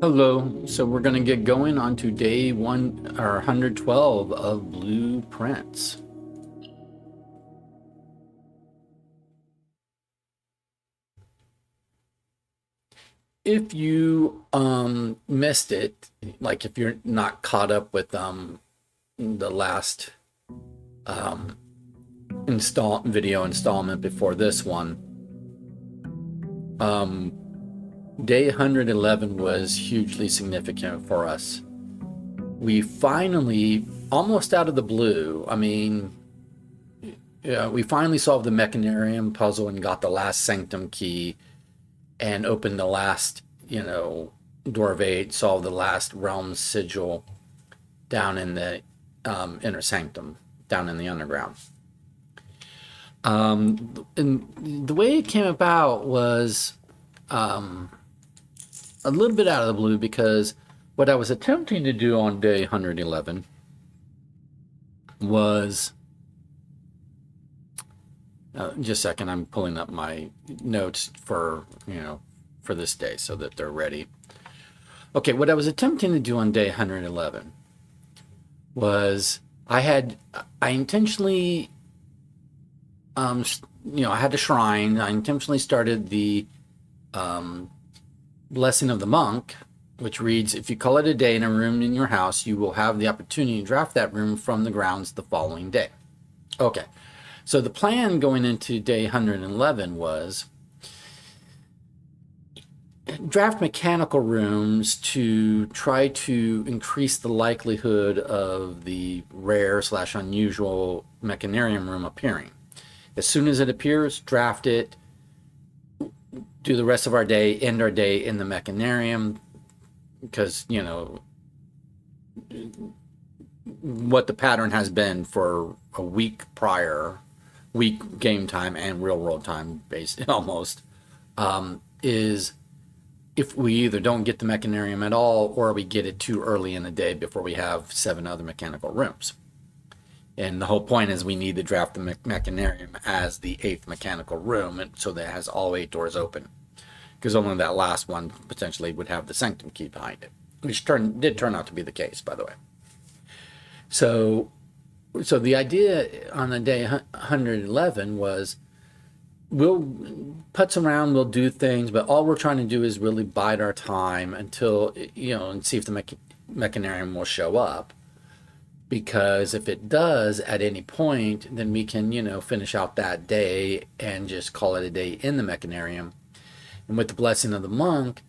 Hello. So we're going to get going on to day 112 of blueprints. If you missed it, like if you're not caught up with the last video installment before this one, day 111 was hugely significant for us. We finally, almost out of the blue, we finally solved the Mechanarium puzzle and got the last sanctum key and opened the last, door of 8, solved the last realm sigil down in the inner sanctum, down in the underground. And the way it came about was a little bit out of the blue, because what I was attempting to do on day 111 was just a second, I'm pulling up my notes for this day so that they're ready. Okay, what I was attempting to do on day 111 was I intentionally I had a shrine. I intentionally started the Blessing of the Monk, which reads, if you call it a day in a room in your house, you will have the opportunity to draft that room from the grounds the following day. Okay, so the plan going into day 111 was draft mechanical rooms to try to increase the likelihood of the rare / unusual Mechanarium room appearing. As soon as it appears, draft it, do the rest of our day, end our day in the Mechanarium, because, what the pattern has been for a week prior, week game time and real world time based almost, is if we either don't get the Mechanarium at all, or we get it too early in the day before we have 7 other mechanical rooms. And the whole point is we need to draft the Mechanarium as the 8th mechanical room, and so that it has all 8 doors open, because only that last one potentially would have the sanctum key behind it, which did turn out to be the case, by the way. So the idea on the day 111 was, we'll putz around, we'll do things, but all we're trying to do is really bide our time until, and see if the Mechanarium will show up. Because if it does at any point, then we can, finish out that day and just call it a day in the Mechanarium. And with the Blessing of the Monk,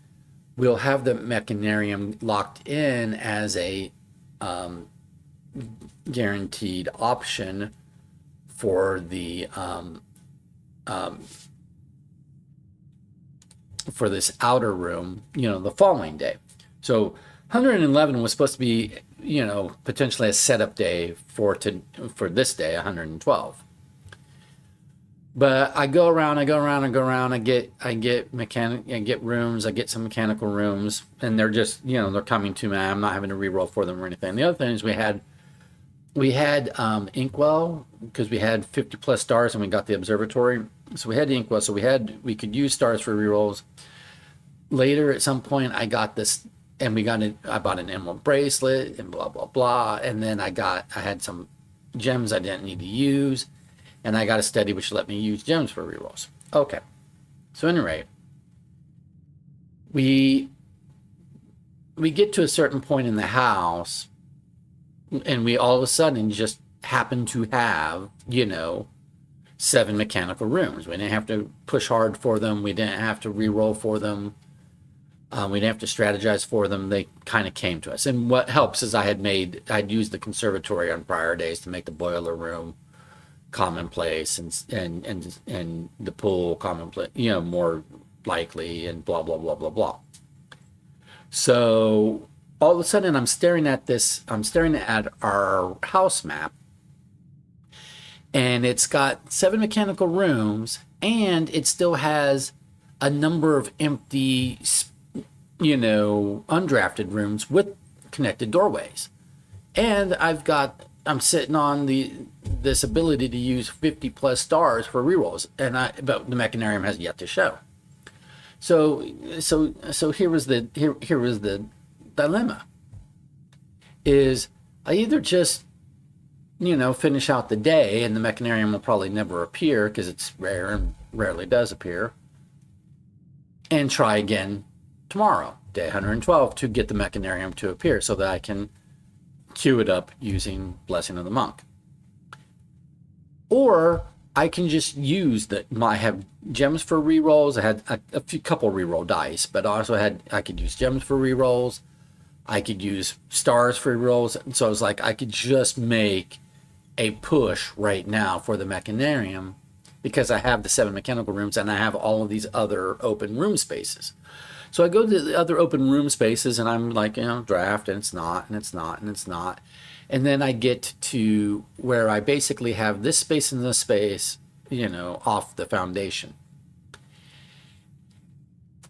we'll have the Mechanarium locked in as a guaranteed option for the for this outer room, the following day. So 111 was supposed to be, potentially a setup day for this day, 112. But I go around, I get rooms, I get some mechanical rooms, and they're just, they're coming to me. I'm not having to re-roll for them or anything. The other thing is we had Inkwell, because we had 50 plus stars and we got the observatory. So we had the Inkwell, so we could use stars for re-rolls. Later at some point I got this, and I bought an emerald bracelet and blah, blah, blah. And then I had some gems I didn't need to use. And I got a steady, which let me use gems for rerolls. Okay. So anyway, we get to a certain point in the house, and we all of a sudden just happen to have, 7 mechanical rooms. We didn't have to push hard for them. We didn't have to reroll for them. We didn't have to strategize for them. They kind of came to us. And what helps is I'd used the conservatory on prior days to make the boiler room commonplace, and the pool commonplace, more likely, and blah, blah, blah, blah, blah. So all of a sudden I'm staring at our house map, and it's got 7 mechanical rooms, and it still has a number of empty undrafted rooms with connected doorways. And I'm sitting on this ability to use 50 plus stars for rerolls, but the Mechanarium has yet to show. So here was the dilemma is I either just finish out the day and the mechanarium will probably never appear because it's rare and rarely does appear, and try again tomorrow, day 112, to get the mechanarium to appear so that I can queue it up using Blessing of the Monk. Or I can just use I have gems for rerolls. I had a couple reroll dice, but I could use gems for rerolls. I could use stars for rerolls. So I was like, I could just make a push right now for the mechanarium because I have the 7 mechanical rooms and I have all of these other open room spaces. So I go to the other open room spaces and I'm like, draft, and it's not, and it's not, and it's not. And then I get to where I basically have this space and this space, off the foundation.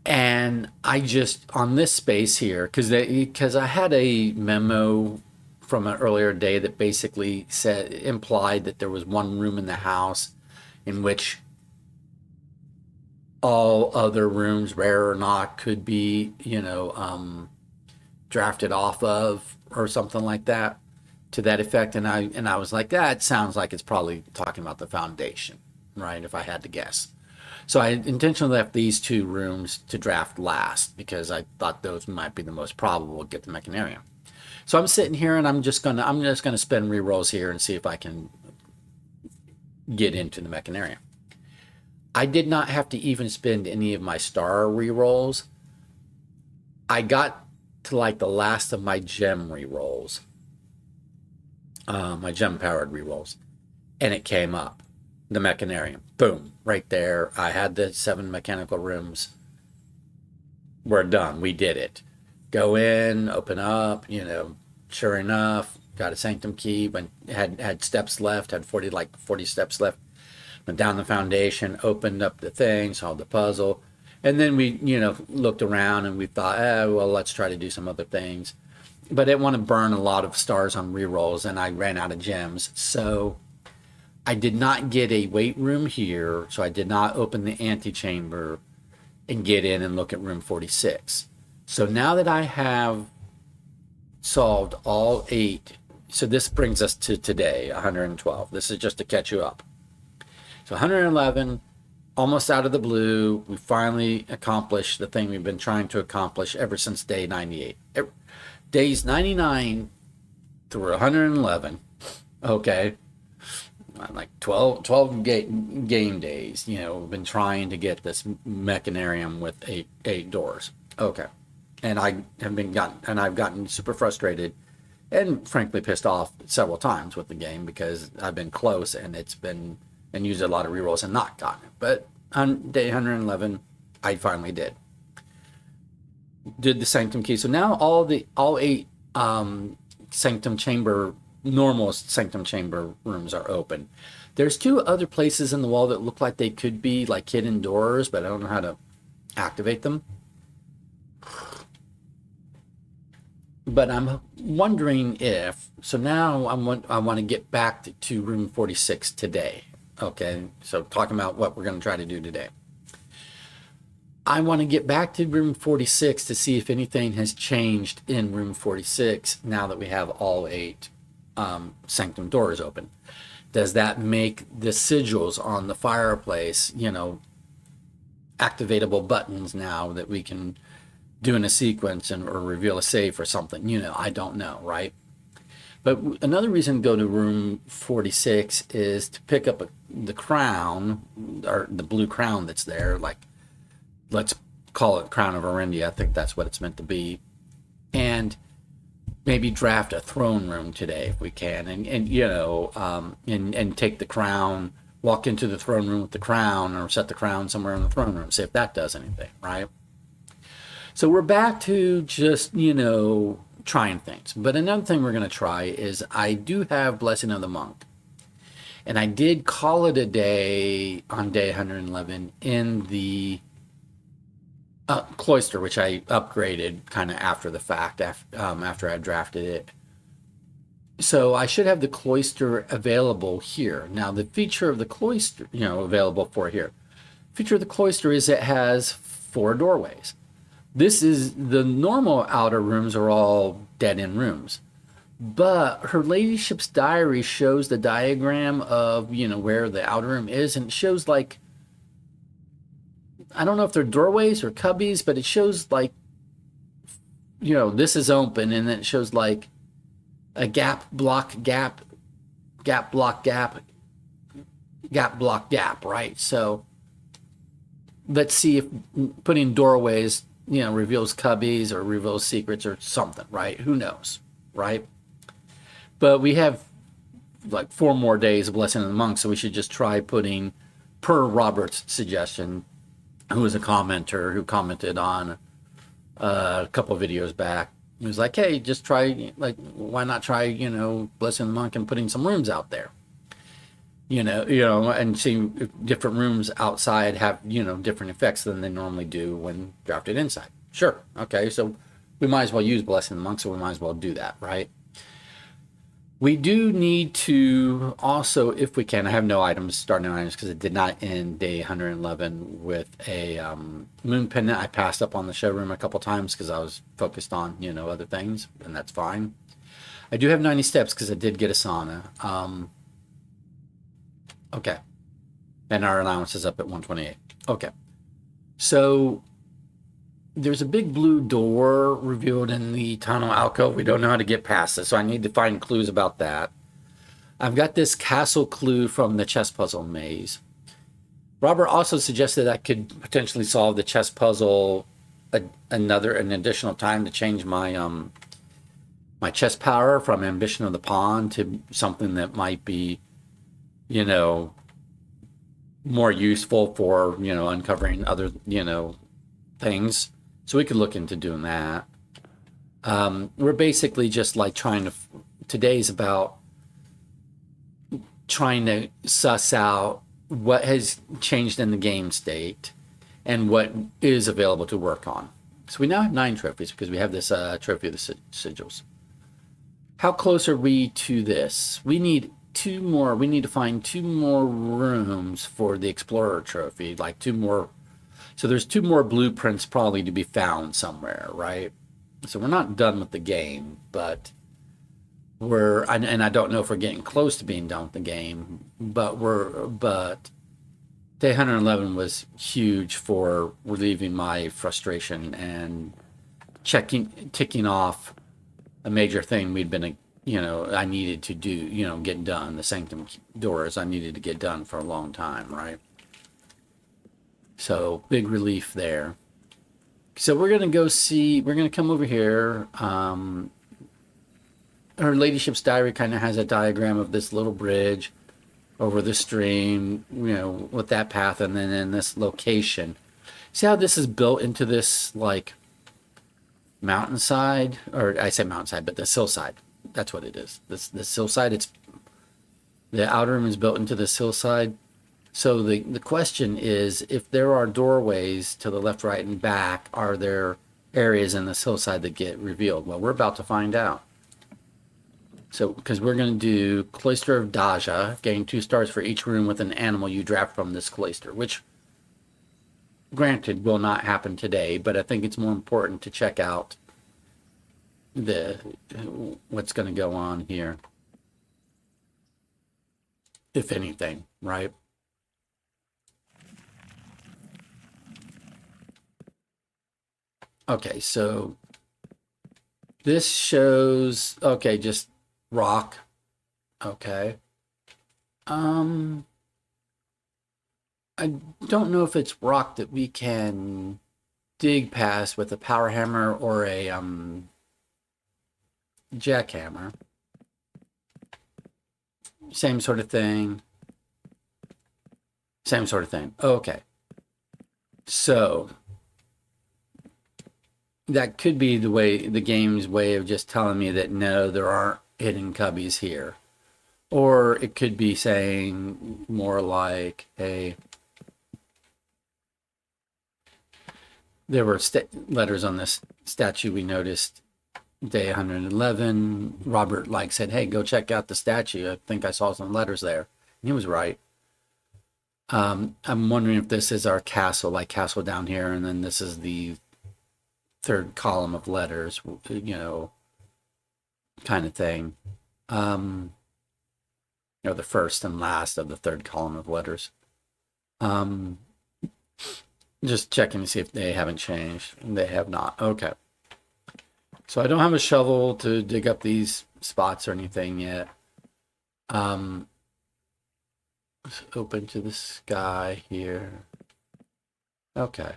And I just, on this space here, because I had a memo from an earlier day that basically implied that there was one room in the house in which all other rooms, rare or not, could be, drafted off of or something like that, to that effect. And I was like, that sounds like it's probably talking about the foundation, right? If I had to guess. So I intentionally left these 2 rooms to draft last because I thought those might be the most probable to get the mechanarium. So I'm sitting here and I'm just gonna spend rerolls here and see if I can get into the mechanarium. I did not have to even spend any of my star rerolls. I got to like the last of my gem rerolls, my gem powered rerolls, and it came up, the mechanarium. Boom, right there. I had the 7 mechanical rooms. We're done. We did it. Go in, open up, sure enough, got a sanctum key, but had steps left, had 40 steps left. Went down the foundation, opened up the thing, solved the puzzle. And then we, looked around and we thought, well, let's try to do some other things. But I didn't want to burn a lot of stars on rerolls, and I ran out of gems. So I did not get a wait room here, so I did not open the antechamber and get in and look at room 46. So now that I have solved all 8, so this brings us to today, 112. This is just to catch you up. So 111, almost out of the blue, we finally accomplished the thing we've been trying to accomplish ever since day 98. Days 99 through 111, okay, like 12 game days, we've been trying to get this mechanarium with eight doors. Okay. And I've gotten super frustrated and frankly pissed off several times with the game because I've been close and used a lot of rerolls and not gotten it. But on day 111, I finally did the sanctum key. So now all 8 normal sanctum chamber rooms are open. There's 2 other places in the wall that look like they could be like hidden doors, but I don't know how to activate them. But I'm wondering so now I want to get back to room 46 today. Okay, so talking about what we're going to try to do today. I want to get back to room 46 to see if anything has changed in room 46 now that we have all 8 sanctum doors open. Does that make the sigils on the fireplace, activatable buttons now that we can do in a sequence or reveal a safe or something? I don't know, right? But another reason to go to room 46 is to pick up the crown, or the blue crown that's there, like, let's call it Crown of Arendia. I think that's what it's meant to be. And maybe draft a throne room today if we can, and take the crown, walk into the throne room with the crown, or set the crown somewhere in the throne room, see if that does anything, right? So we're back to just, trying things. But another thing we're going to try is I do have Blessing of the Monk. And I did call it a day on day 111 in the cloister, which I upgraded kind of after the fact, after I drafted it. So I should have the cloister available here. Now the feature of the cloister, available for here. Feature of the cloister is it has 4 doorways. This is the normal outer rooms are all dead end rooms. But her ladyship's diary shows the diagram of, where the outer room is, and it shows like, I don't know if they're doorways or cubbies, but it shows like, this is open, and then it shows like a gap, block, gap, gap, block, gap, gap, block, gap, right? So let's see if putting doorways, reveals cubbies or reveals secrets or something, right? Who knows, right? But we have like 4 more days of Blessing of the Monk, so we should just try putting, per Robert's suggestion, who was a commenter who commented on a couple of videos back. He was like, hey, just try, like, why not try, Blessing of the Monk and putting some rooms out there? And seeing if different rooms outside have, different effects than they normally do when drafted inside. Sure. Okay. So we might as well use Blessing of the Monk, so we might as well do that, right? We do need to also, if we can, I have no items, starting items, because it did not end day 111 with a moon pendant. I passed up on the showroom a couple times because I was focused on, other things, and that's fine. I do have 90 steps because I did get a sauna. Okay. And our allowance is up at 128. Okay. So there's a big blue door revealed in the tunnel alcove. We don't know how to get past it, so I need to find clues about that. I've got this castle clue from the chess puzzle maze. Robert also suggested I could potentially solve the chess puzzle an additional time to change my my chess power from Ambition of the Pawn to something that might be, more useful for, uncovering other, things. So we could look into doing that. We're basically just like today's about trying to suss out what has changed in the game state and what is available to work on. So we now have 9 trophies because we have this trophy of the sigils. How close are we to this? We need 2 more. We need to find 2 more rooms for the Explorer trophy, like 2 more. So there's 2 more blueprints probably to be found somewhere, right? So we're not done with the game, but and I don't know if we're getting close to being done with the game, but day 111 was huge for relieving my frustration and ticking off a major thing we'd been, I needed to do, get done. The Sanctum doors I needed to get done for a long time, right? So big relief there. So we're going to come over here. Her ladyship's diary kind of has a diagram of this little bridge over the stream, with that path, and then in this location. See how this is built into this, like, mountainside? Or I say mountainside, but the hillside. That's what it is. This hillside, the outer room is built into this hillside. So the question is, if there are doorways to the left, right, and back, are there areas in this hillside that get revealed? Well, we're about to find out. So, because we're going to do Cloister of Daja, gain 2 stars for each room with an animal you draft from this cloister, which, granted, will not happen today, but I think it's more important to check out what's going to go on here, if anything, right? Okay, so this shows, okay, just rock. Okay. I don't know if it's rock that we can dig past with a power hammer or a jackhammer. Same sort of thing. Same sort of thing. Okay. So that could be the game's way of just telling me that no, there aren't hidden cubbies here. Or it could be saying more like, hey, there were letters on this statue we noticed day 111. Robert said, hey, go check out the statue. I think I saw some letters there. And he was right. I'm wondering if this is our castle, like castle down here, and then this is the third column of letters, kind of thing. Um, the first and last of the third column of letters. Um, just checking to see if they haven't changed. They have not. Okay. So I don't have a shovel to dig up these spots or anything yet. Let's open to the sky here. Okay.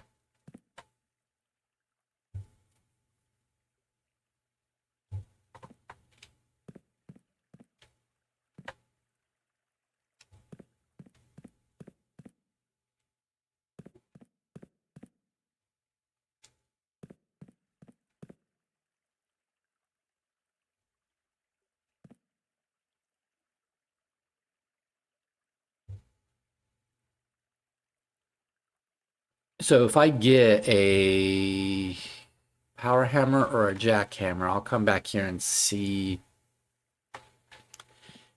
So if I get a power hammer or a jackhammer, I'll come back here and see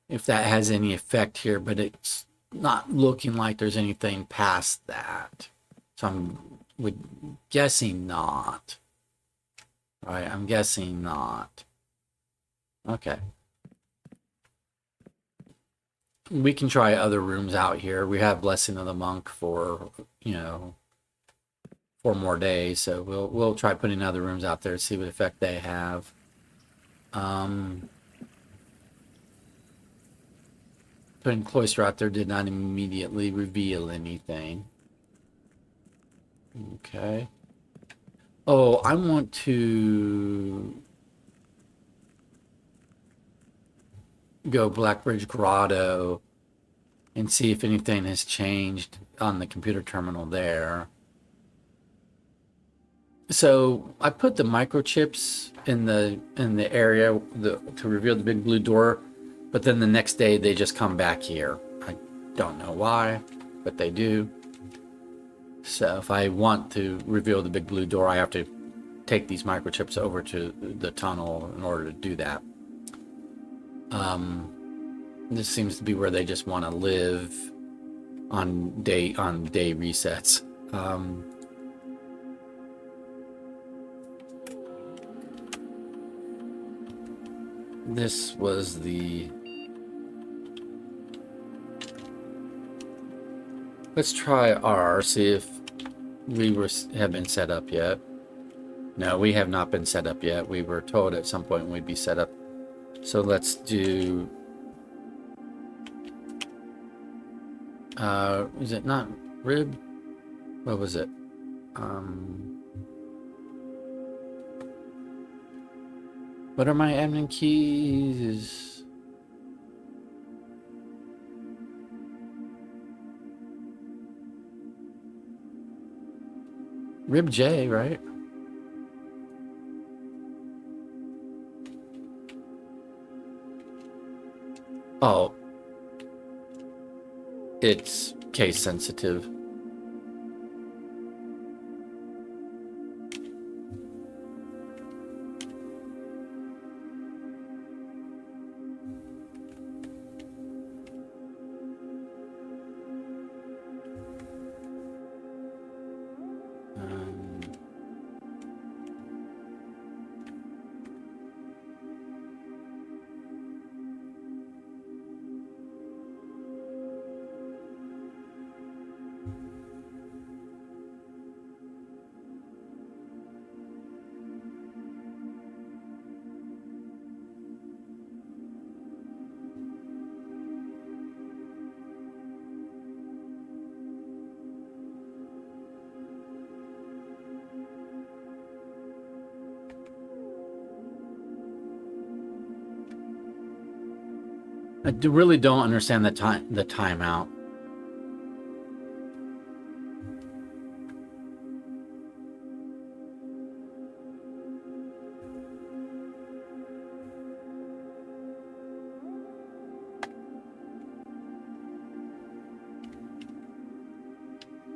if that has any effect here, but it's not looking like there's anything past that. So guessing not. All right, I'm guessing not. Okay. We can try other rooms out here. We have Blessing of the Monk for, 4 more days, so we'll try putting other rooms out there, see what effect they have. Putting Cloister out there did not immediately reveal anything. Okay. Oh, I want to go Blackbridge Grotto and see if anything has changed on the computer terminal there. So I put the microchips in the area to reveal the big blue door, but then the next day they just come back here. I don't know why, but they do. So if I want to reveal the big blue door, I have to take these microchips over to the tunnel in order to do that. This seems to be where they just want to live on day resets. This was the... Let's try R, see if we have been set up yet. No, we have not been set up yet. We were told at some point we'd be set up. So let's do... is it not rib? What was it? What are my admin keys? Rib J, right? Oh. It's case sensitive. I really don't understand the timeout.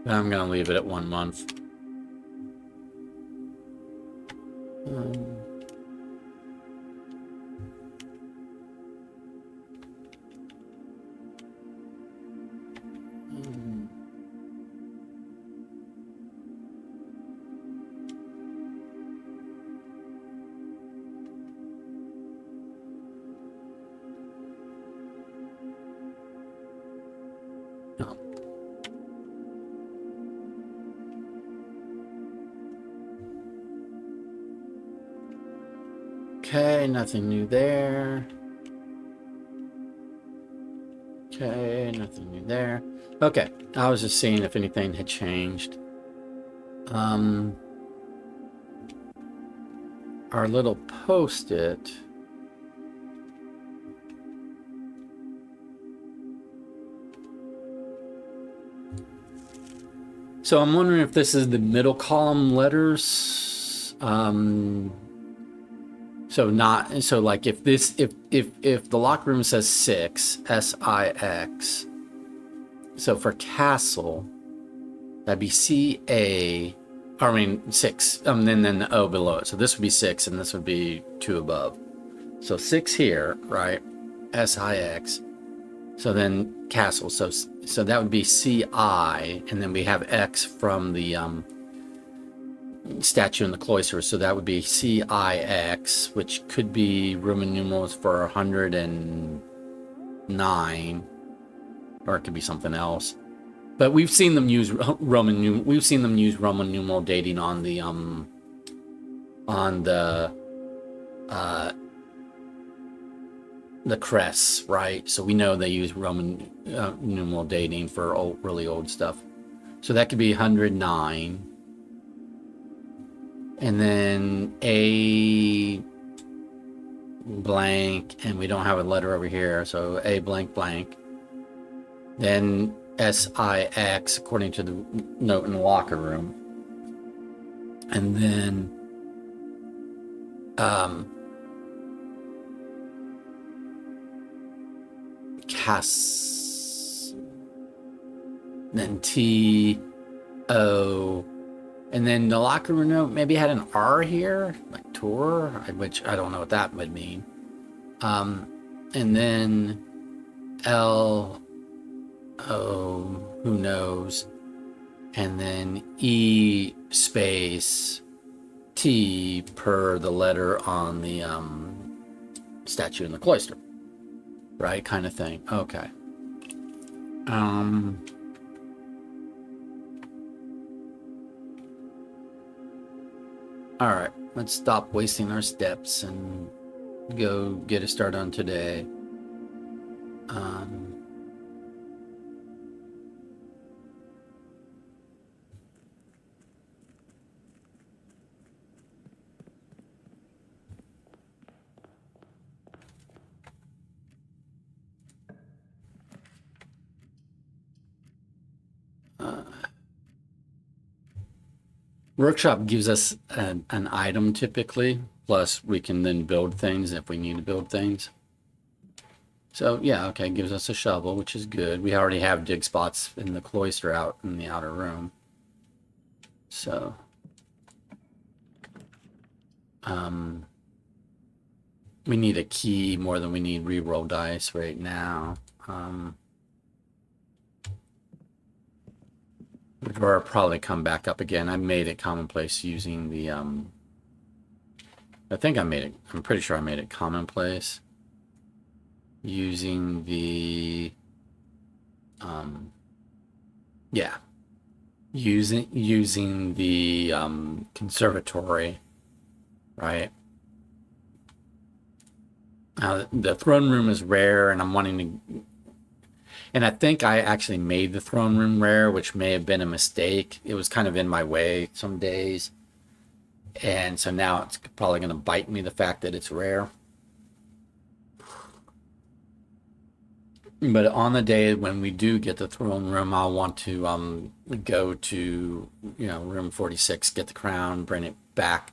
I'm gonna leave it at 1 month. Okay, nothing new there. Okay, nothing new there. Okay, I was just seeing if anything had changed. Our little post-it. So I'm wondering if this is the middle column letters. So like if the locker room says 6, SIX. So for castle, that'd be CA, I mean 6, and then the O below it. So this would be 6, and this would be 2 above. So 6 here, right? SIX. So then castle. So that would be CI, and then we have X from the statue in the cloister. So that would be CIX, which could be Roman numerals for 109, or it could be something else. But we've seen them use Roman numeral dating on the crests, right? So we know they use Roman numeral dating for really old stuff. So that could be 109. And then A blank, and we don't have a letter over here, so A blank blank. Then SIX, according to the note in the locker room. And then then TO, and then the locker room note maybe had an R here, like tour, which I don't know what that would mean. And then LO, who knows, and then E space T per the letter on the statue in the cloister, right? Kind of thing. Okay. All right, let's stop wasting our steps and go get a start on today. Workshop gives us an item typically, plus we can then build things if we need to build things. So yeah, okay, gives us a shovel, which is good. We already have dig spots in the cloister out in the outer room. So we need a key more than we need reroll dice right now. Or probably come back up again. I made it commonplace using the I think I made it, I'm pretty sure I made it commonplace using the yeah, using the conservatory, right? The throne room is rare, and I'm wanting to, and I think I actually made the throne room rare, which may have been a mistake. It was kind of in my way some days. And so now it's probably going to bite me, the fact that it's rare. But on the day when we do get the throne room, I'll want to go to, room 46, get the crown, bring it back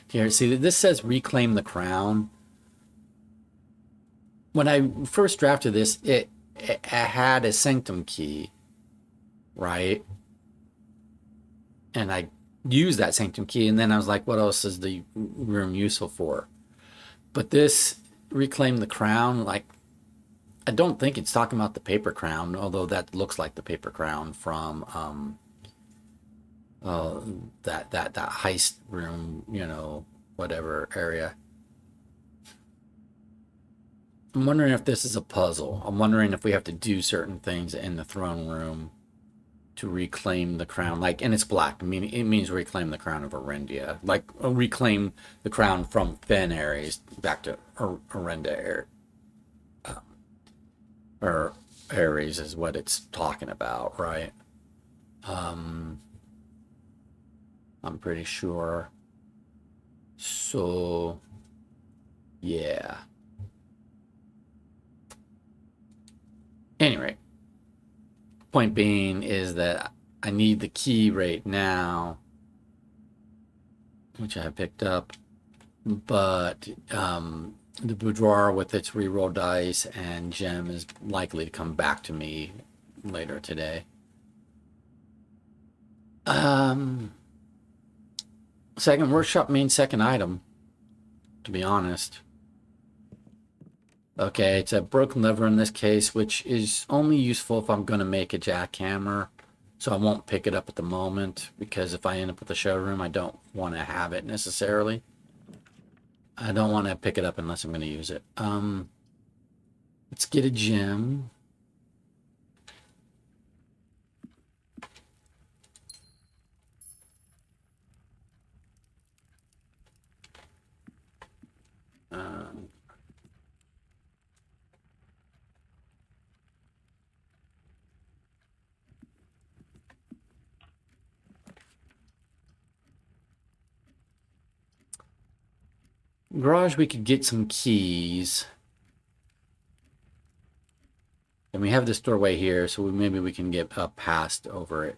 here. See, this says reclaim the crown. When I first drafted this, it had a sanctum key, right? And I used that sanctum key, and then I was like, what else is the room useful for? But this reclaim the crown, like, I don't think it's talking about the paper crown, although that looks like the paper crown from that heist room, whatever area. I'm wondering if this is a puzzle. I'm wondering if we have to do certain things in the throne room to reclaim the crown. Like, and it's black. I mean, it means reclaim the crown of Arendia. Like, reclaim the crown from Fen Ares back to Arenda, or Ares is what it's talking about, right? I'm pretty sure. So, yeah. Anyway, point being is that I need the key right now, which I picked up, but the boudoir with its reroll dice and gem is likely to come back to me later today. Second workshop means second item, to be honest. Okay, it's a broken lever in this case, which is only useful if I'm going to make a jackhammer. So I won't pick it up at the moment, because if I end up with the showroom, I don't want to have it necessarily. I don't want to pick it up unless I'm going to use it. Let's get a gem. Garage, we could get some keys. And we have this doorway here, so maybe we can get past over it,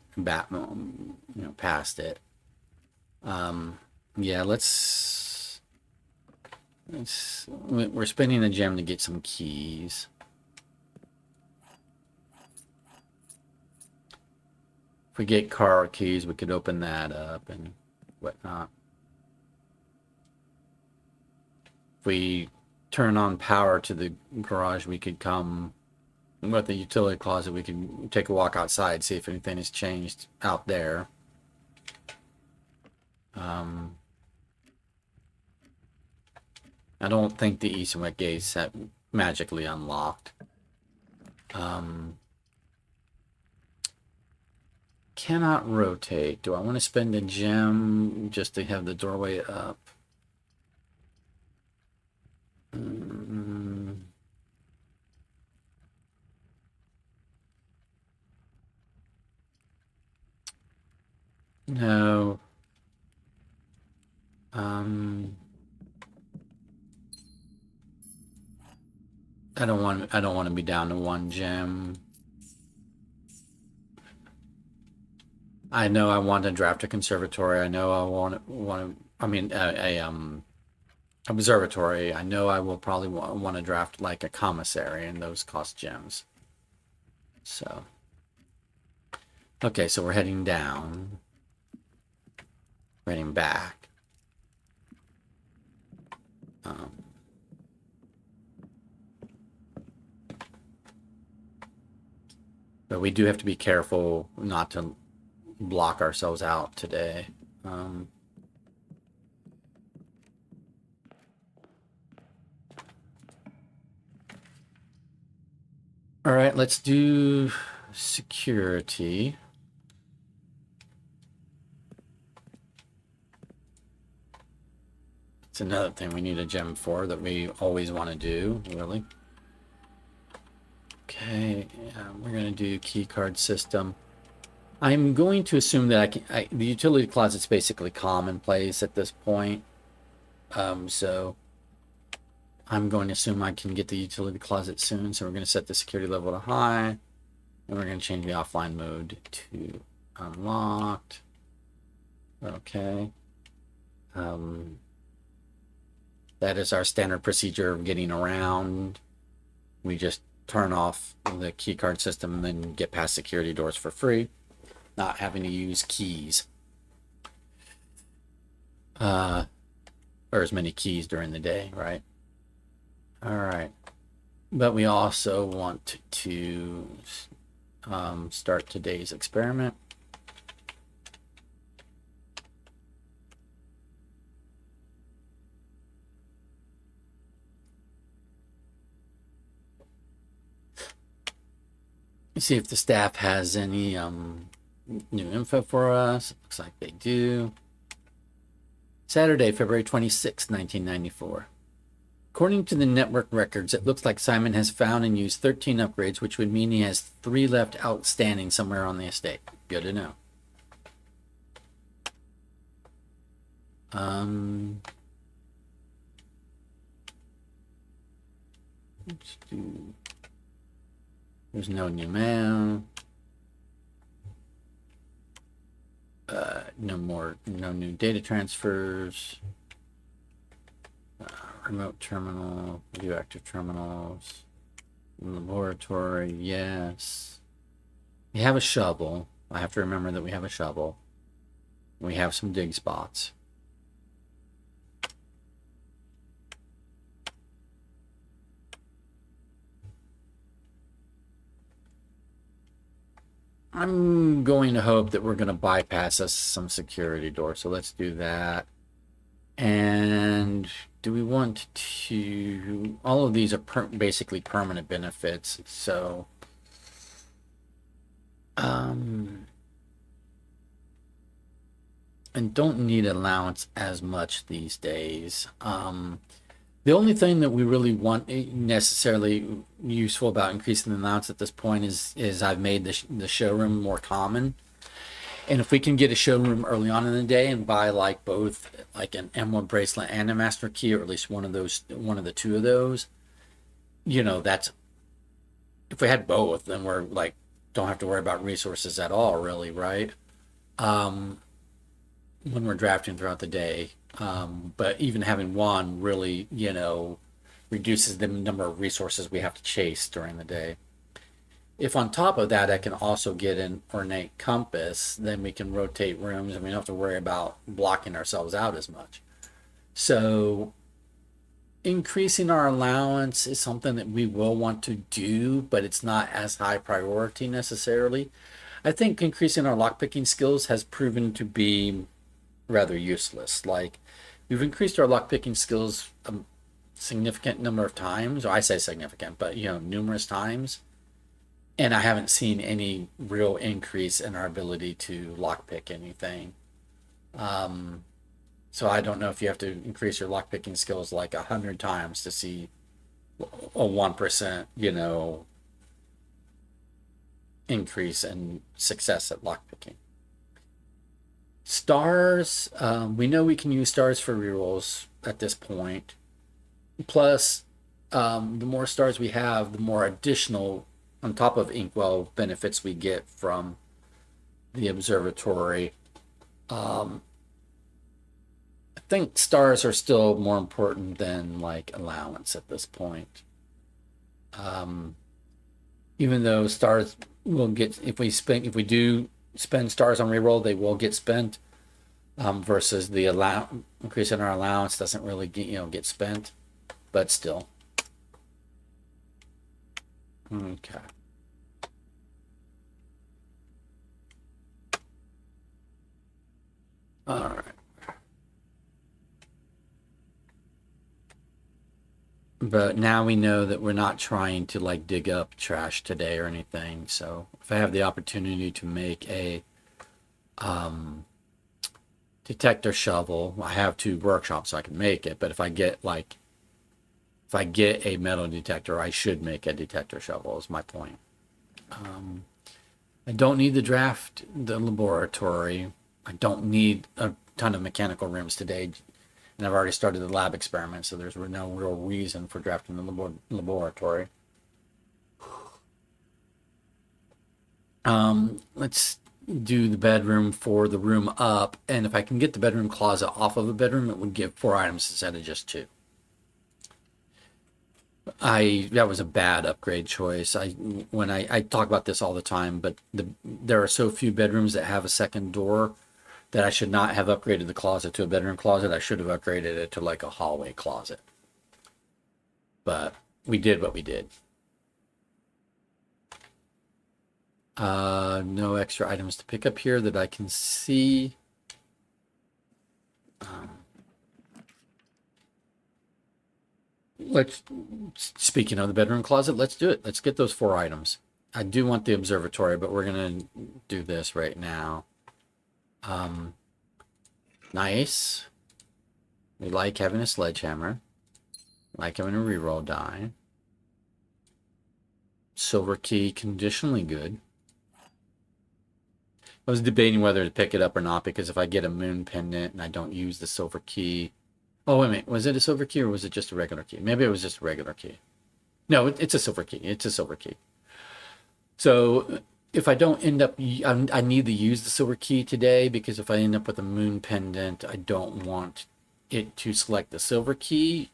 past it. Yeah, we're spending a gem to get some keys. If we get car keys, we could open that up and whatnot. If we turn on power to the garage, we could come with the utility closet. We could take a walk outside, see if anything has changed out there. I don't think the east and west gates have magically unlocked. Cannot rotate. Do I want to spend a gem just to have the doorway up? No. I don't want to be down to one gem. I know I want to draft a conservatory. I know I want a observatory. I know I will probably want to draft like a commissary, and those cost gems. So, okay, so we're heading down, heading back. But we do have to be careful not to block ourselves out today. All right, let's do security. It's another thing we need a gem for that we always want to do, really. Okay, we're going to do key card system. I'm going to assume that the utility closet's basically commonplace at this point. So I'm going to assume I can get the utility closet soon. So we're going to set the security level to high, and we're going to change the offline mode to unlocked. Okay. That is our standard procedure of getting around. We just turn off the key card system and then get past security doors for free, not having to use keys. Or as many keys during the day, right? All right. But we also want to start today's experiment. See if the staff has any new info for us. Looks like they do. Saturday, February 26, 1994. According to the network records, it looks like Simon has found and used 13 upgrades, which would mean he has 3 left outstanding somewhere on the estate. Good to know. Let's do. There's no new mail. No new data transfers. Remote terminal, view active terminals. Laboratory, yes. We have a shovel. I have to remember that we have a shovel. We have some dig spots. I'm going to hope that we're going to bypass us some security door. So let's do that. And do we want to... All of these are basically permanent benefits. So... and don't need allowance as much these days. The only thing that we really want necessarily useful about increasing the allowance at this point is I've made the showroom more common. And if we can get a showroom early on in the day and buy like both like an M1 bracelet and a master key, or at least one of the two of those, that's, if we had both, then we're like, don't have to worry about resources at all, really, right? When we're drafting throughout the day. But even having one really, reduces the number of resources we have to chase during the day. If on top of that I can also get an ornate compass, then we can rotate rooms and we don't have to worry about blocking ourselves out as much. So increasing our allowance is something that we will want to do, but it's not as high priority necessarily. I think increasing our lockpicking skills has proven to be rather useless. Like, we've increased our lockpicking skills a significant number of times, or I say significant, but numerous times, and I haven't seen any real increase in our ability to lockpick anything. So I don't know if you have to increase your lockpicking skills like 100 times to see a 1%, increase in success at lockpicking. Stars, we know we can use stars for rerolls at this point. Plus, the more stars we have, the more additional, on top of Inkwell, benefits we get from the observatory. I think stars are still more important than like allowance at this point. Even though stars will get, if we do spend stars on reroll, they will get spent. Versus the increase in our allowance doesn't really get spent, but still. Okay. All right. But now we know that we're not trying to like dig up trash today or anything. So if I have the opportunity to make a detector shovel, I have 2 workshops so I can make it. But if I get a metal detector, I should make a detector shovel, is my point. I don't need the laboratory. I don't need a ton of mechanical rooms today. And I've already started the lab experiment, so there's no real reason for drafting the laboratory. Let's do the bedroom for the room up, and if I can get the bedroom closet off of a bedroom, it would give 4 items instead of just 2. That was a bad upgrade choice. I talk about this all the time, but there are so few bedrooms that have a second door that I should not have upgraded the closet to a bedroom closet. I should have upgraded it to like a hallway closet. But we did what we did. No extra items to pick up here that I can see. Speaking of the bedroom closet, let's do it. Let's get those 4 items. I do want the observatory, but we're gonna do this right now. Nice. We like having a sledgehammer. Like having a reroll die. Silver key, conditionally good. I was debating whether to pick it up or not, because if I get a moon pendant and I don't use the silver key... Oh, wait a minute. Was it a silver key or was it just a regular key? Maybe it was just a regular key. No, it's a silver key. It's a silver key. So if I don't end up... I need to use the silver key today, because if I end up with a moon pendant, I don't want it to select the silver key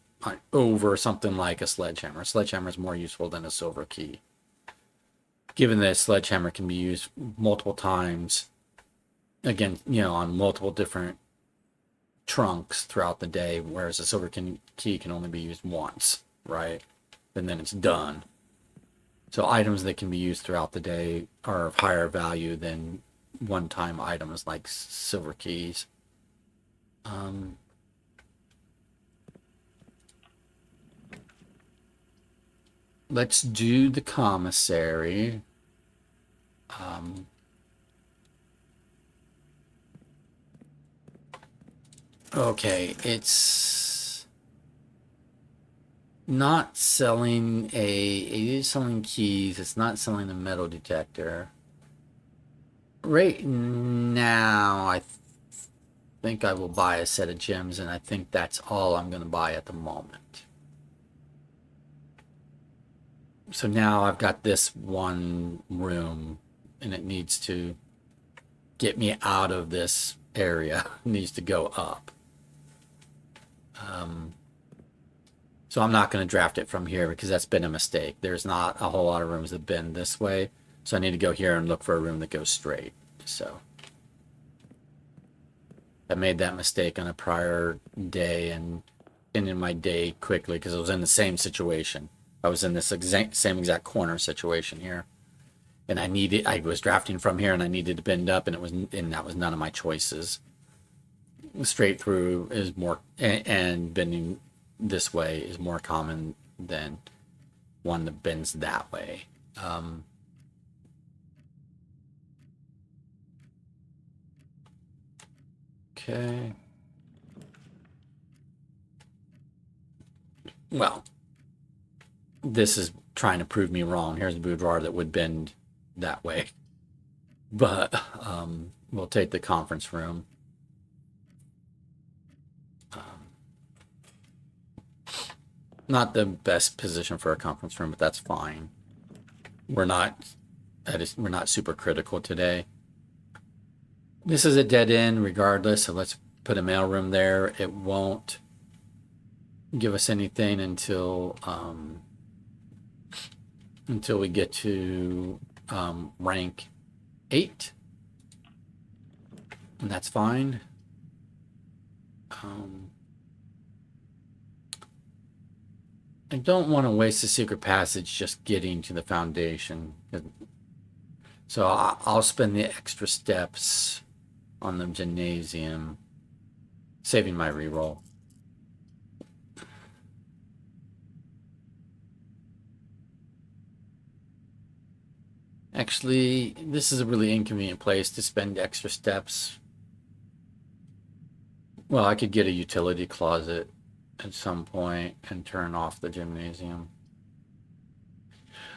over something like a sledgehammer. A sledgehammer is more useful than a silver key, given that a sledgehammer can be used multiple times, again, on multiple different trunks throughout the day, whereas a silver key can only be used once, right? And then it's done. So items that can be used throughout the day are of higher value than one-time items like silver keys. Let's do the commissary. Okay, it's not selling it is selling keys. It's not selling the metal detector. Right now, I think I will buy a set of gems, and I think that's all I'm going to buy at the moment. So now I've got this one room, and it needs to get me out of this area. It needs to go up. So I'm not going to draft it from here, because that's been a mistake. There's not a whole lot of rooms that bend this way. So I need to go here and look for a room that goes straight. So I made that mistake on a prior day and ended my day quickly, because I was in the same situation. I was in this same exact corner situation here. And I was drafting from here, and I needed to bend up, and that was none of my choices. Straight through is more, and bending this way is more common than one that bends that way. Okay. Well, this is trying to prove me wrong. Here's a boudoir that would bend that way. But we'll take the conference room. Not the best position for a conference room, but that's fine. We're not super critical today. This is a dead end regardless, so let's put a mailroom there. It won't give us anything until we get to rank 8, and that's fine. I don't want to waste the secret passage just getting to the foundation, so I'll spend the extra steps on the gymnasium, saving my reroll. Actually, this is a really inconvenient place to spend extra steps. Well, I could get a utility closet at some point and turn off the gymnasium.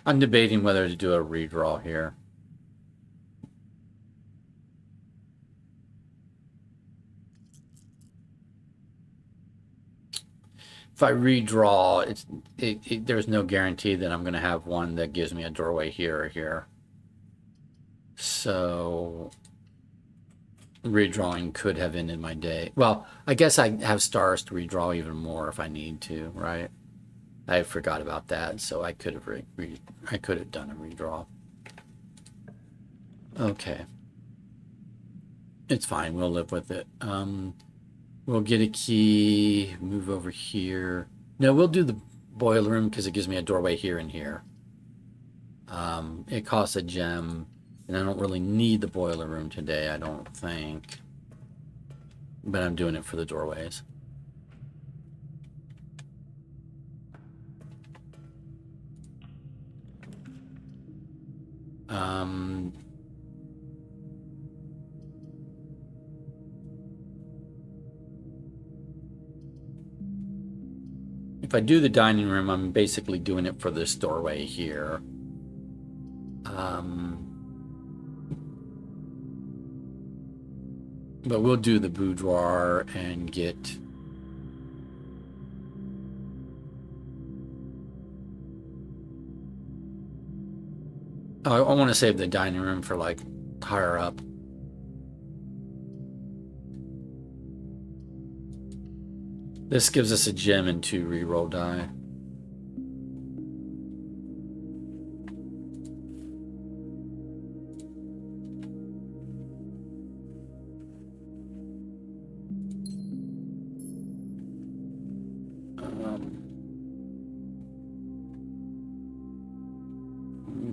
I'm debating whether to do a redraw here. If I redraw, there's no guarantee that I'm going to have one that gives me a doorway here or here. So redrawing could have ended my day. Well, I guess I have stars to redraw even more if I need to, right? I forgot about that, so I could have done a redraw. Okay, it's fine. We'll live with it. We'll get a key. Move over here. No, we'll do the boiler room because it gives me a doorway here and here. It costs a gem. And I don't really need the boiler room today, I don't think. But I'm doing it for the doorways. If I do the dining room, I'm basically doing it for this doorway here. But we'll do the boudoir and get... Oh, I want to save the dining room for like higher up. This gives us a gem and 2 reroll die.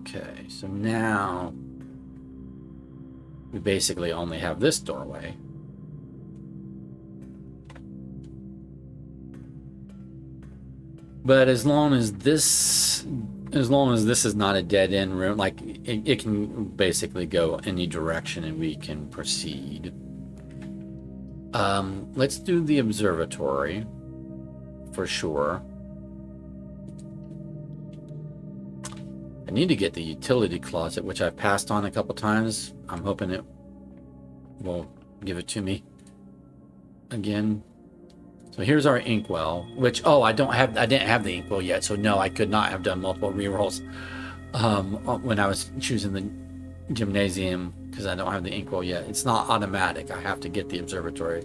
Okay, so now we basically only have this doorway. But as long as this is not a dead end room, like it can basically go any direction and we can proceed. Let's do the observatory for sure. I need to get the utility closet, which I've passed on a couple times. I'm hoping it will give it to me again. So here's our inkwell, which, oh, I didn't have the inkwell yet, so no, I could not have done multiple rerolls when I was choosing the gymnasium, because I don't have the inkwell yet. It's not automatic. I have to get the observatory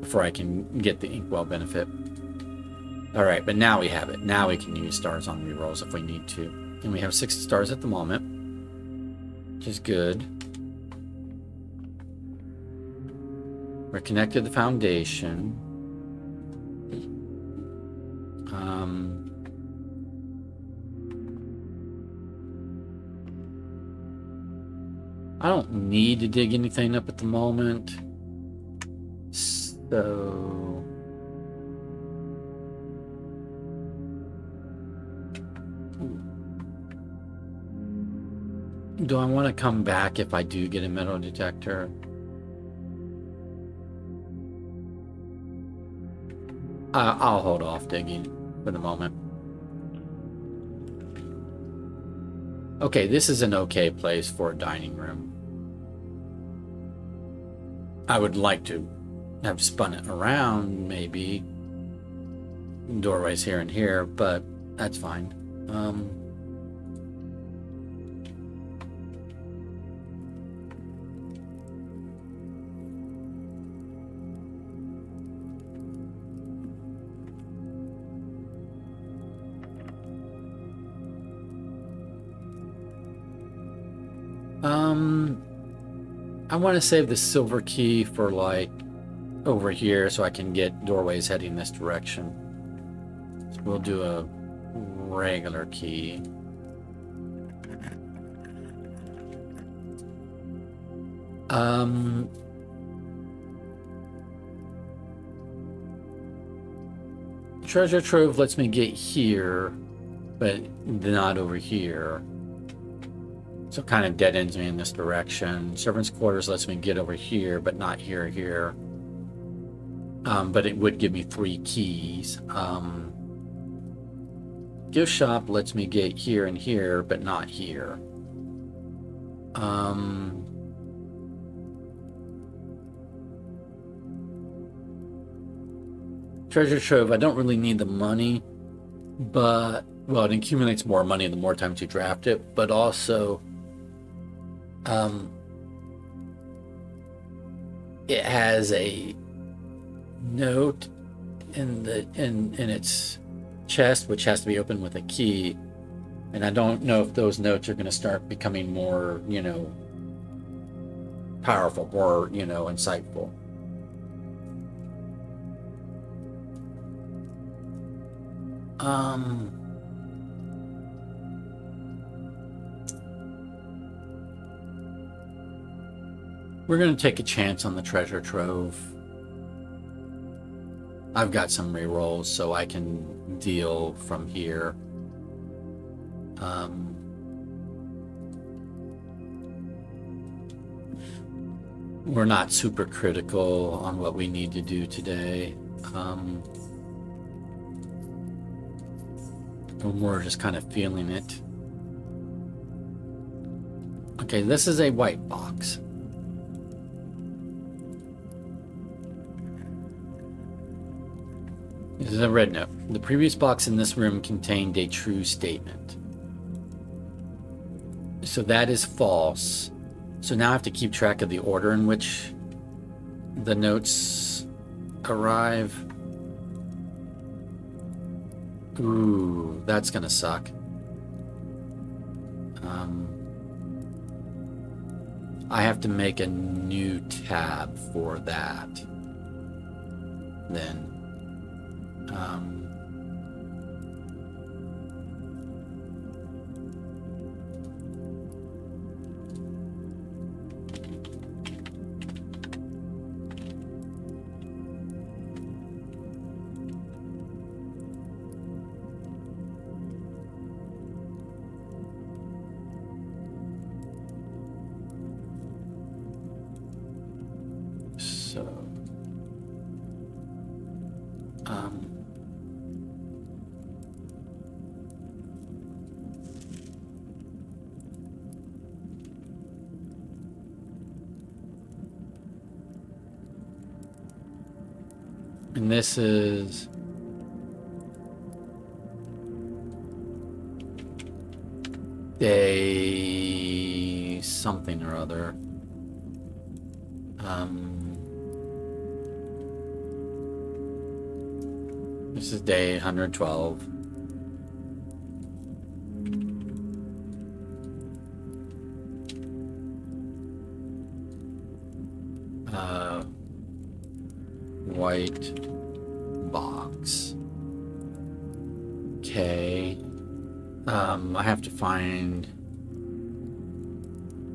before I can get the inkwell benefit. All right, but now we have it. Now we can use stars on rerolls if we need to. And we have 6 stars at the moment, which is good. We're connected to the foundation. I don't need to dig anything up at the moment. So... do I want to come back if I do get a metal detector? I'll hold off digging for the moment. Okay, this is an okay place for a dining room. I would like to have spun it around, maybe. Doorways here and here, but that's fine. I want to save the silver key for like over here so I can get doorways heading this direction. So we'll do a regular key. Treasure trove lets me get here, but not over here. So it kind of dead ends me in this direction. Servants' quarters lets me get over here, but not here. But it would give me 3 keys. Gift shop lets me get here and here, but not here. Treasure trove, I don't really need the money, but, well, it accumulates more money the more times you draft it, but also it has a note in its chest, which has to be opened with a key, and I don't know if those notes are going to start becoming more, powerful, more, insightful. We're going to take a chance on the treasure trove. I've got some rerolls, so I can deal from here. we're not super critical on what we need to do today. We're just kind of feeling it. Okay, this is a white box. This is a red note. The previous box in this room contained a true statement. So that is false. So now I have to keep track of the order in which the notes arrive. Ooh, that's gonna suck. I have to make a new tab for that. Then. And this is day something or other. This is day 112. White box. Okay. I have to find...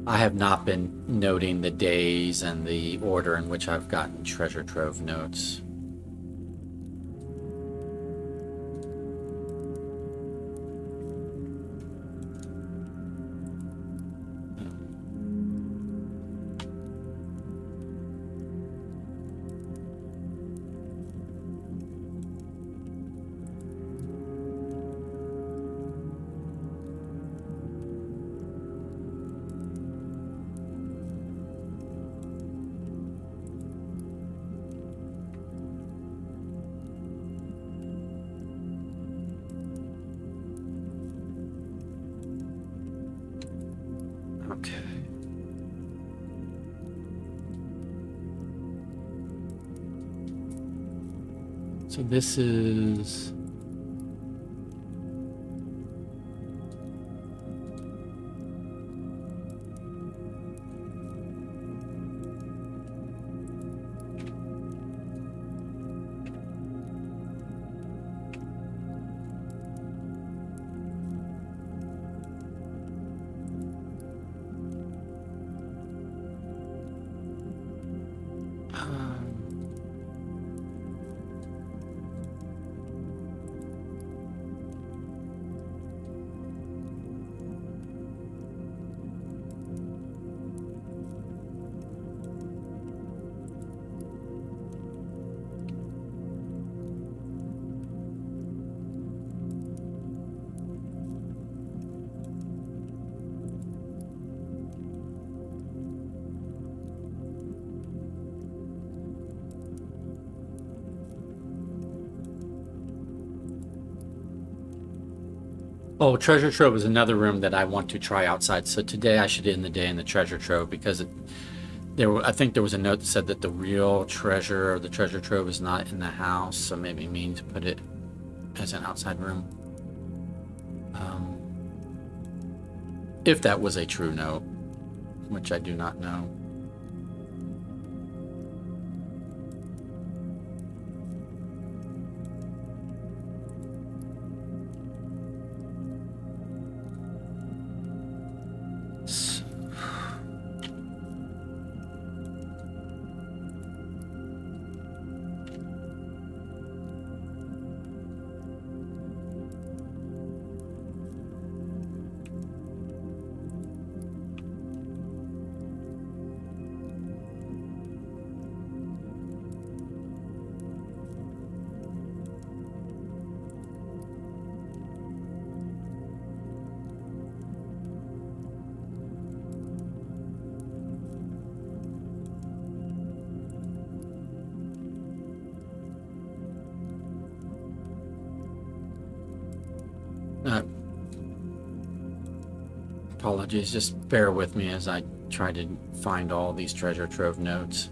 I have not been noting the days and the order in which I've gotten treasure trove notes. Okay. So this is... Oh, treasure trove is another room that I want to try outside. So today I should end the day in the treasure trove because I think there was a note that said that the real treasure or the treasure trove is not in the house. So maybe mean to put it as an outside room. If that was a true note, which I do not know. Apologies, just bear with me as I try to find all these treasure trove notes.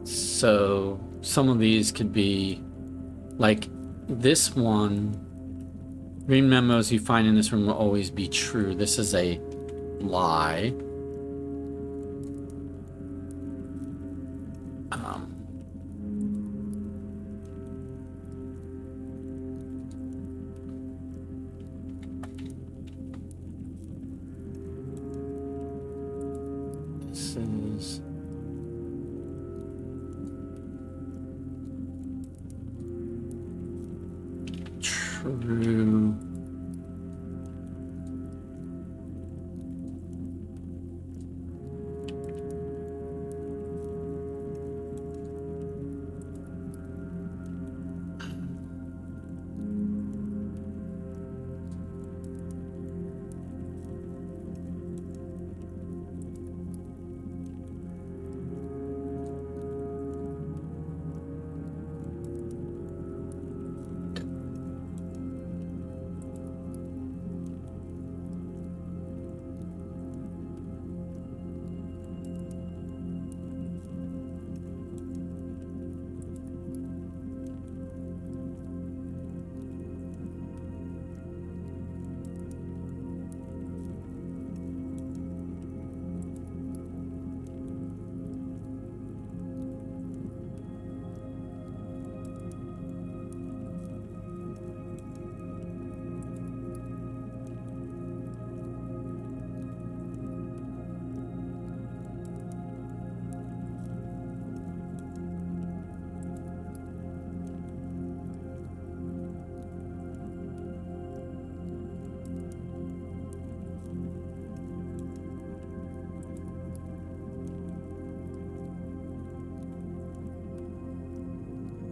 So some of these could be like this one. Green memos you find in this room will always be true. This is a lie. This is true.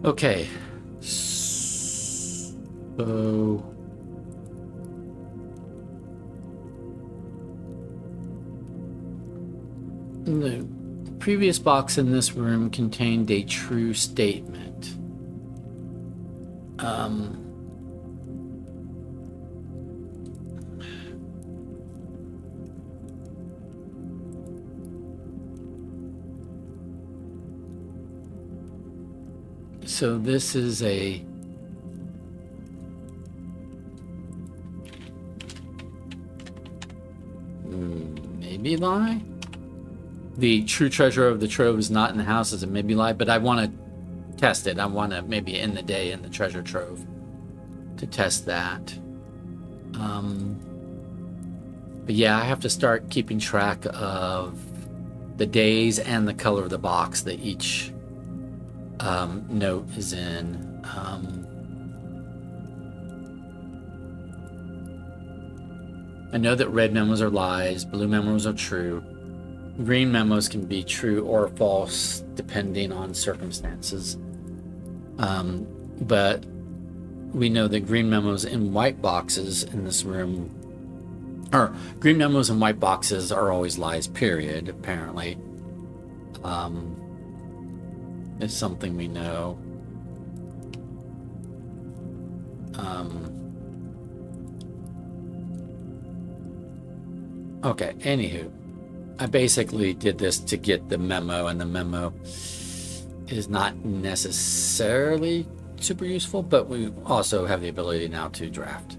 Okay, so the previous box in this room contained a true statement. So this is a maybe lie. The true treasure of the trove is not in the house is a maybe lie, but I want to test it. I want to maybe end the day in the treasure trove to test that. But yeah, I have to start keeping track of the days and the color of the box that each note is in. I know that red memos are lies, blue memos are true. Green memos can be true or false depending on circumstances. But we know that green memos in white boxes in this room, or green memos in white boxes are always lies, period, apparently. It's something we know. Okay, anywho, I basically did this to get the memo, and the memo is not necessarily super useful, but we also have the ability now to draft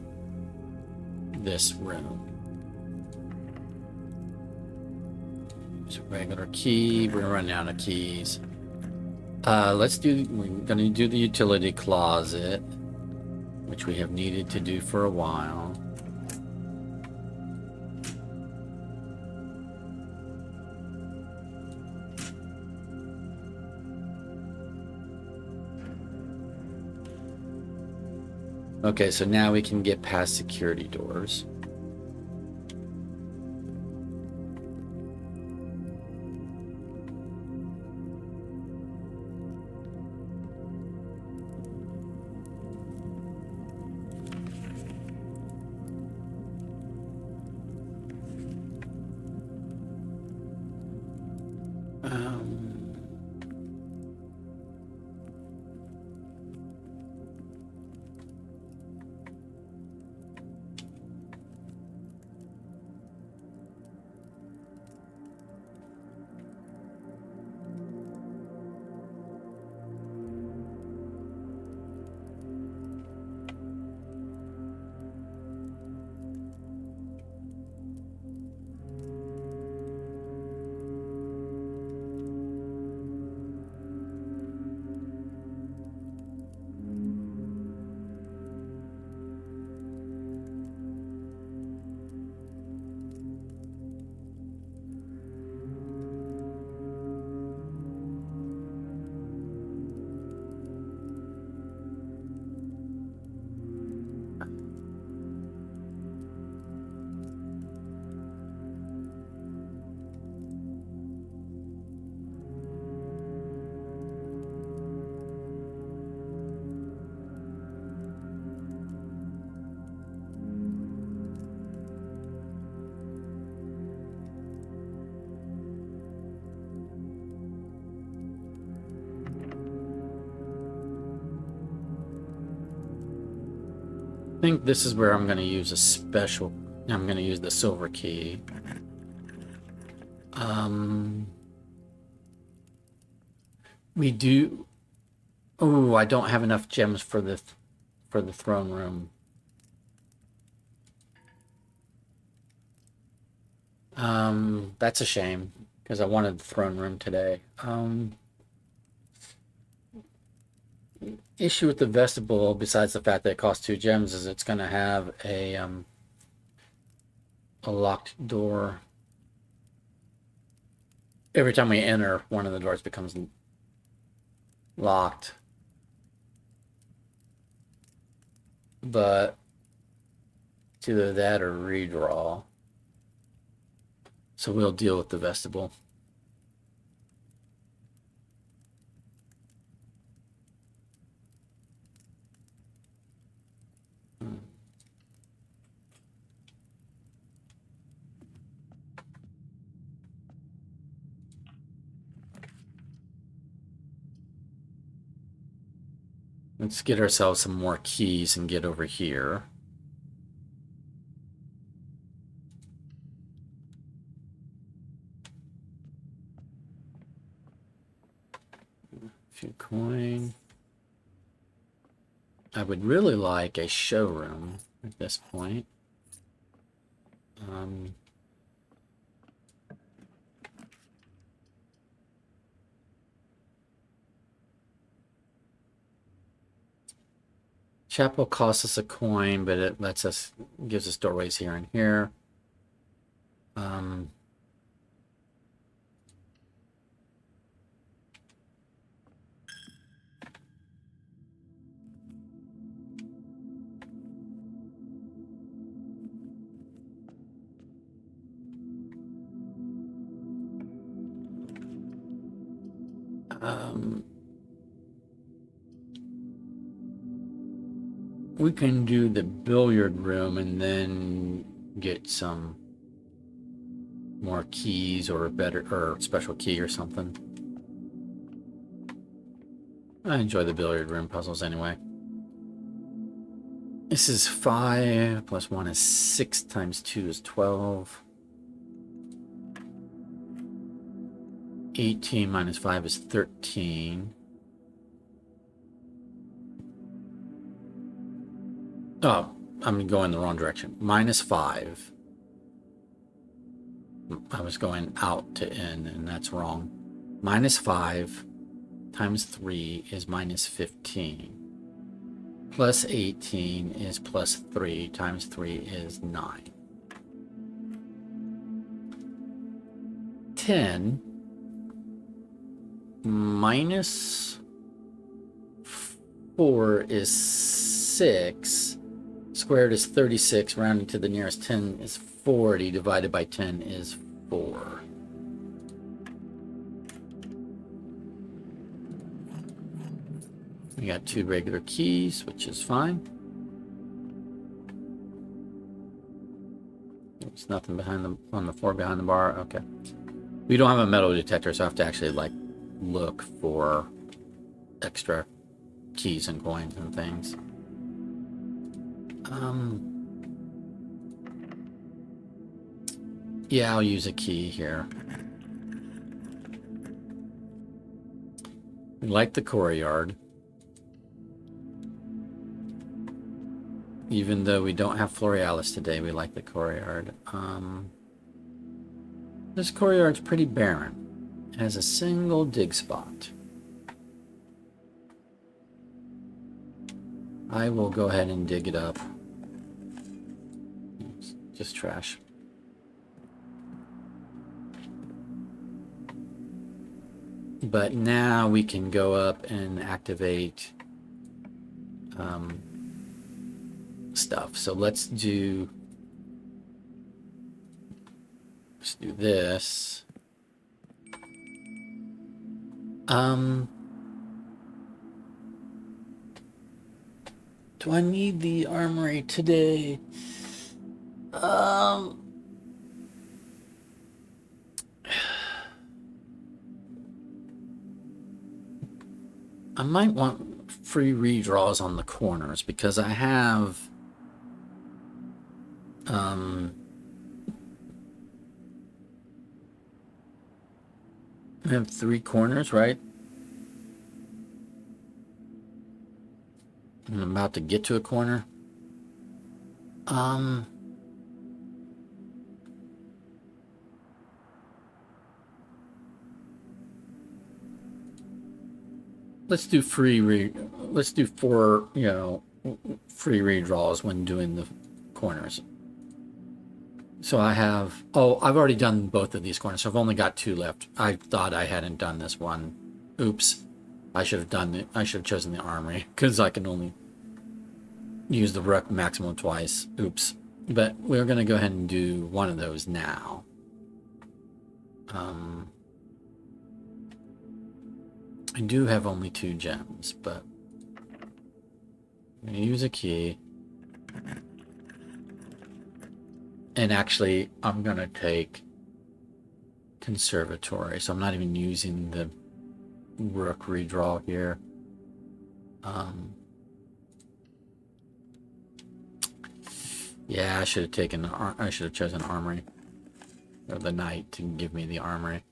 this room. Just a regular key. We're gonna run out of keys. We're gonna do the utility closet, which we have needed to do for a while. Okay, so now we can get past security doors. I think this is where I'm going to use I'm going to use the silver key. We do. Oh, I don't have enough gems for the throne room. That's a shame because I wanted the throne room today. Issue with the vestibule, besides the fact that it costs 2 gems, is it's going to have a locked door. Every time we enter, one of the doors becomes locked. But it's either that or redraw. So we'll deal with the vestibule. Let's get ourselves some more keys and get over here. A few coin. I would really like a showroom at this point. Chapel costs us a coin, but it gives us doorways here and here. We can do the billiard room and then get some more keys or a special key or something. I enjoy the billiard room puzzles anyway. This is 5 plus 1 is 6 times 2 is 12. 18 minus 5 is 13. Oh, I'm going the wrong direction. Minus 5. I was going out to in, and that's wrong. Minus 5 times 3 is minus 15. Plus 18 is plus 3 times 3 is 9. 10 minus 4 is 6. Squared is 36. Rounding to the nearest 10 is 40. Divided by 10 is 4. We got 2 regular keys, which is fine. There's nothing on the floor behind the bar. Okay. We don't have a metal detector, so I have to actually like look for extra keys and coins and things. Yeah, I'll use a key here. We like the courtyard. Even though we don't have Florealis today, we like the courtyard. This courtyard's pretty barren. It has a single dig spot. I will go ahead and dig it up. It's just trash. But now we can go up and activate stuff. So let's do this. Do I need the armory today? I might want free redraws on the corners because I have I have 3 corners, right? I'm about to get to a corner. Let's do 4, free redraws when doing the corners. So I have, I've already done both of these corners, so I've only got 2 left. I thought I hadn't done this one. Oops. I should have chosen the armory, because I can only use the rook maximum twice. Oops. But we're going to go ahead and do one of those now. I do have only 2 gems, but I'm going to use a key. And actually, I'm going to take conservatory, so I'm not even using the rook redraw here. Yeah, I should have chosen armory, or the knight to give me the armory.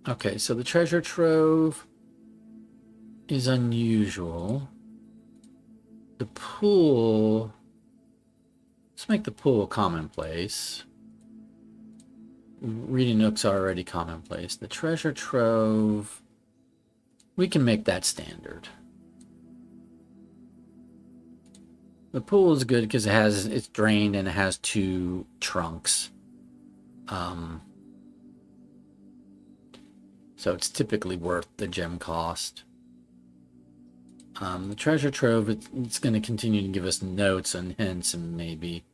Okay, so the treasure trove is unusual. The pool, let's make the pool commonplace. Reading nooks are already commonplace. The treasure trove, we can make that standard. The pool is good because it's drained and it has 2 trunks. So it's typically worth the gem cost. The treasure trove, it's going to continue to give us notes and hints and maybe.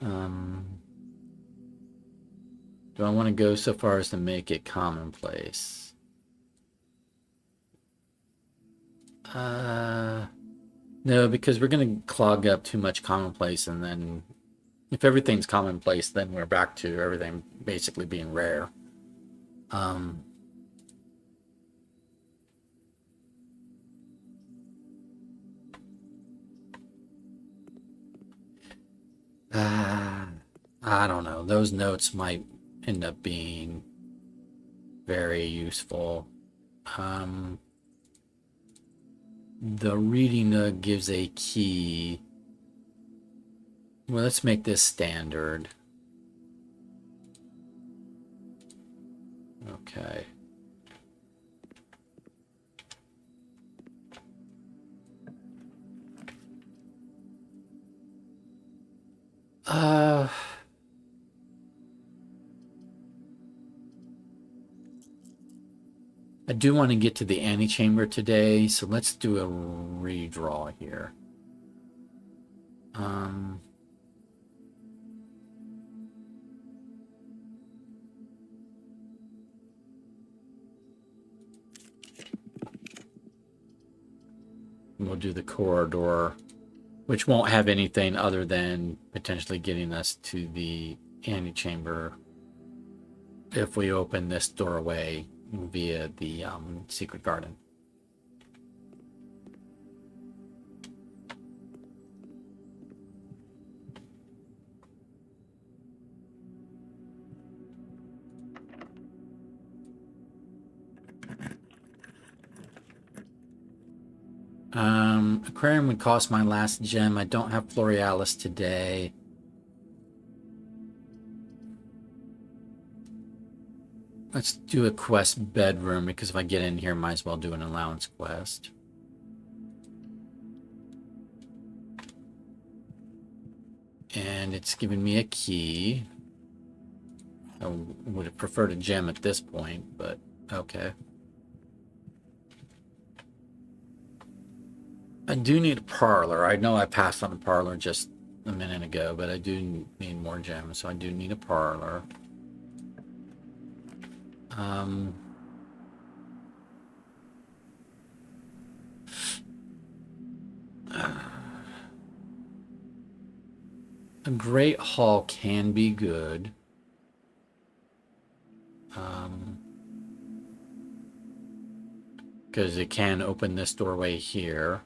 Do I want to go so far as to make it commonplace? No, because we're going to clog up too much commonplace, and then if everything's commonplace, then we're back to everything basically being rare. I don't know. Those notes might end up being very useful. The reading gives a key. Well, let's make this standard. Okay. I do want to get to the antechamber today, so let's do a redraw here. We'll do the corridor, which won't have anything other than potentially getting us to the antechamber if we open this doorway via the secret garden. Aquarium would cost my last gem. I don't have Florealis today. Let's do a quest bedroom, because if I get in here, might as well do an allowance quest. And it's giving me a key. I would have preferred a gem at this point, but okay. I do need a parlor. I know I passed on a parlor just a minute ago, but I do need more gems, so I do need a parlor. A great hall can be good. Because it can open this doorway here.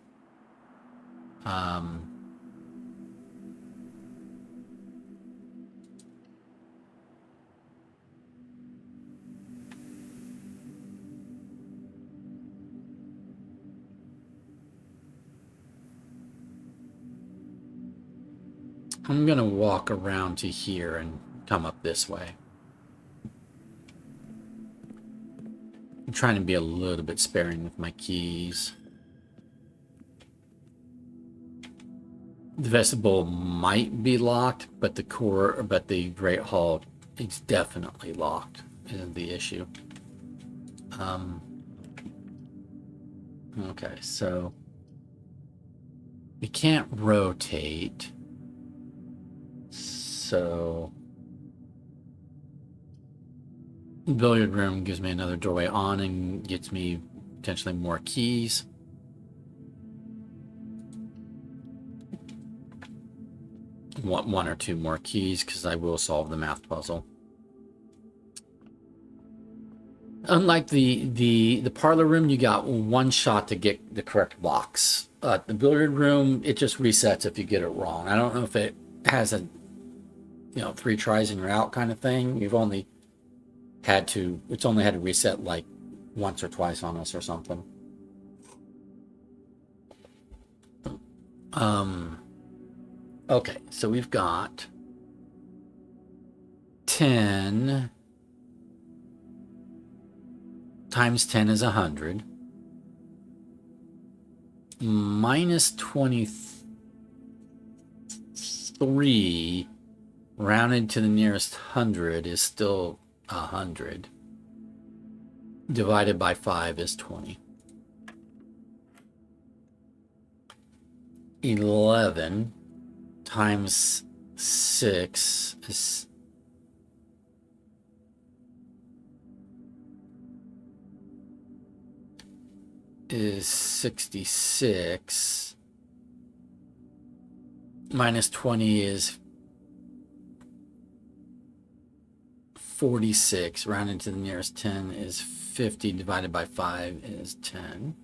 I'm gonna walk around to here and come up this way. I'm trying to be a little bit sparing with my keys. The vestibule might be locked, but the Great Hall, it's definitely locked, isn't the issue. Okay, so we can't rotate. So the billiard room gives me another doorway on and gets me potentially more keys. Want one or two more keys because I will solve the math puzzle. Unlike the parlor room, you got one shot to get the correct box. The billiard room, it just resets if you get it wrong. I don't know if it has a 3 tries and you're out kind of thing. It's only had to reset like once or twice on us or something. Okay, so we've got 10 times 10 is 100. Minus 23 rounded to the nearest 100 is still 100. Divided by 5 is 20. 11 times 6 is 66. Minus 20 is 46. Rounded to the nearest 10 is 50. Divided by 5 is 10.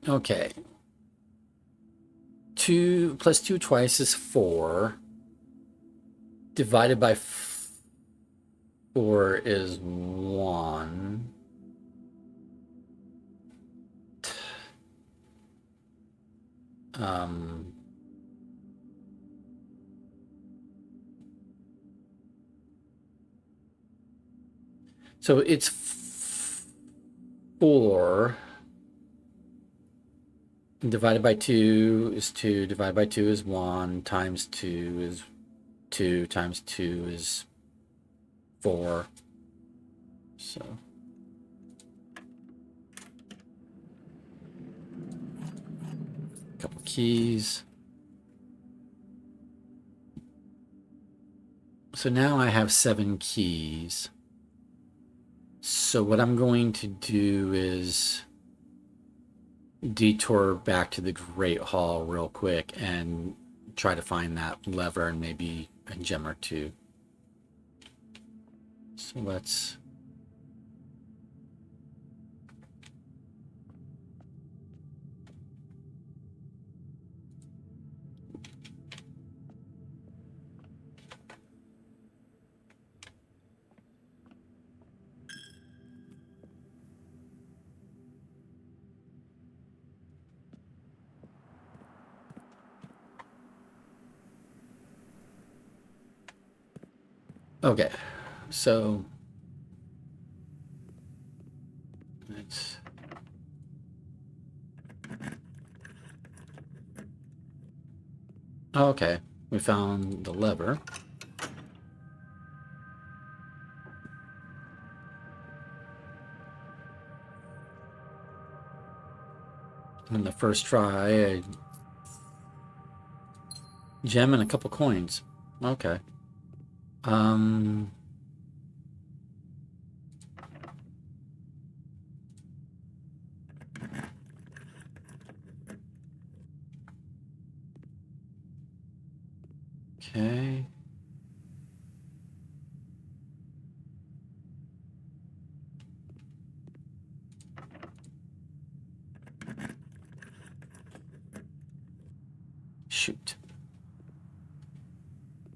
Okay. 2 plus 2 twice is 4. Divided by 4 is 1. So it's 4. Divided by 2 is 2. Divided by 2 is 1. Times 2 is 2. Times 2 is 4. So a couple keys. So now I have 7 keys. So what I'm going to do is detour back to the Great Hall real quick and try to find that lever and maybe a gem or 2. So let's... Okay, so let's... Okay, we found the lever. On the first try, a gem and a couple coins. Okay. Okay. Shoot.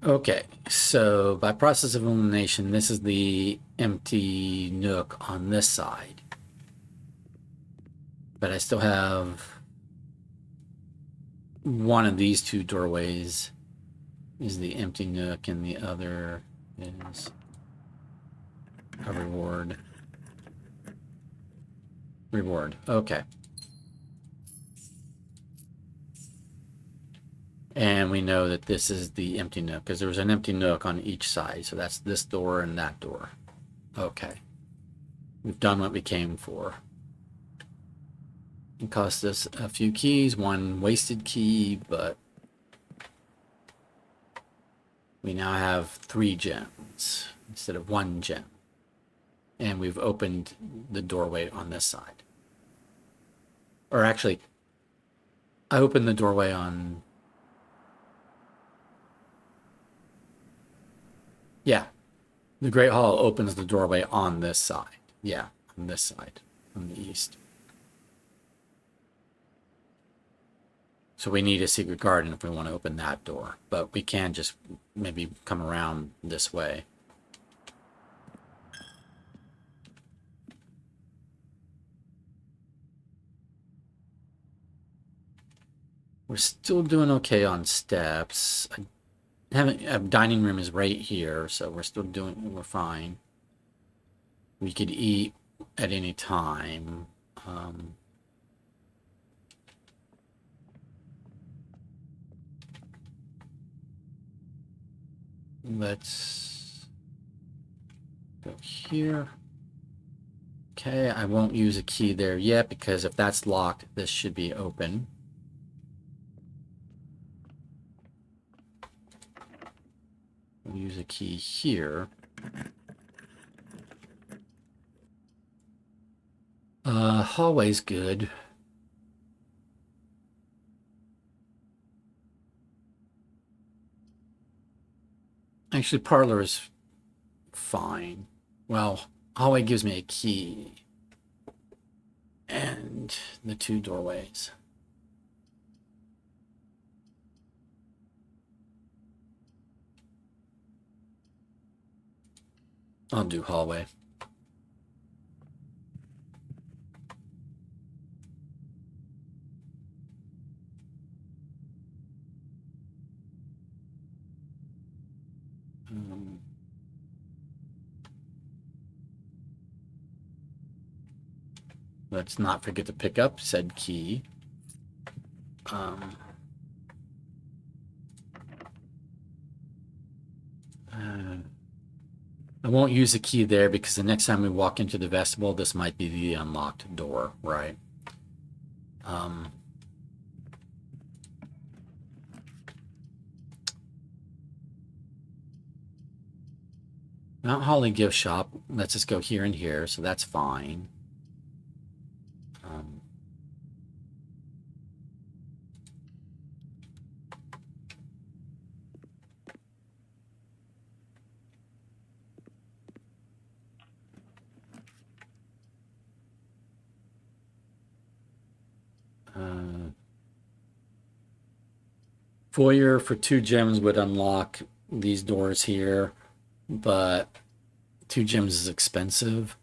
Okay, so by process of elimination, this is the empty nook on this side. But I still have one of these 2 doorways is the empty nook, and the other is a reward. Reward, okay. And we know that this is the empty nook because there was an empty nook on each side. So that's this door and that door. Okay. We've done what we came for. It cost us a few keys, 1 wasted key, but we now have 3 gems instead of 1 gem. And we've opened the doorway on this side. Or actually, I opened the doorway on... Yeah, the Great Hall opens the doorway on this side. Yeah, on this side, on the east. So we need a secret garden if we want to open that door. But we can just maybe come around this way. We're still doing okay on steps. A dining room is right here, so we're fine. We could eat at any time. Let's go here. Okay, I won't use a key there yet because if that's locked, this should be open. We'll use a key here. Hallway's good. Actually, parlor is fine. Well, hallway gives me a key. And the 2 doorways. I'll do hallway. Let's not forget to pick up said key. I won't use the key there because the next time we walk into the vestibule, this might be the unlocked door, right? Mount Holly gift shop lets us go here and here, so that's fine. Foyer for 2 gems would unlock these doors here, but 2 gems is expensive.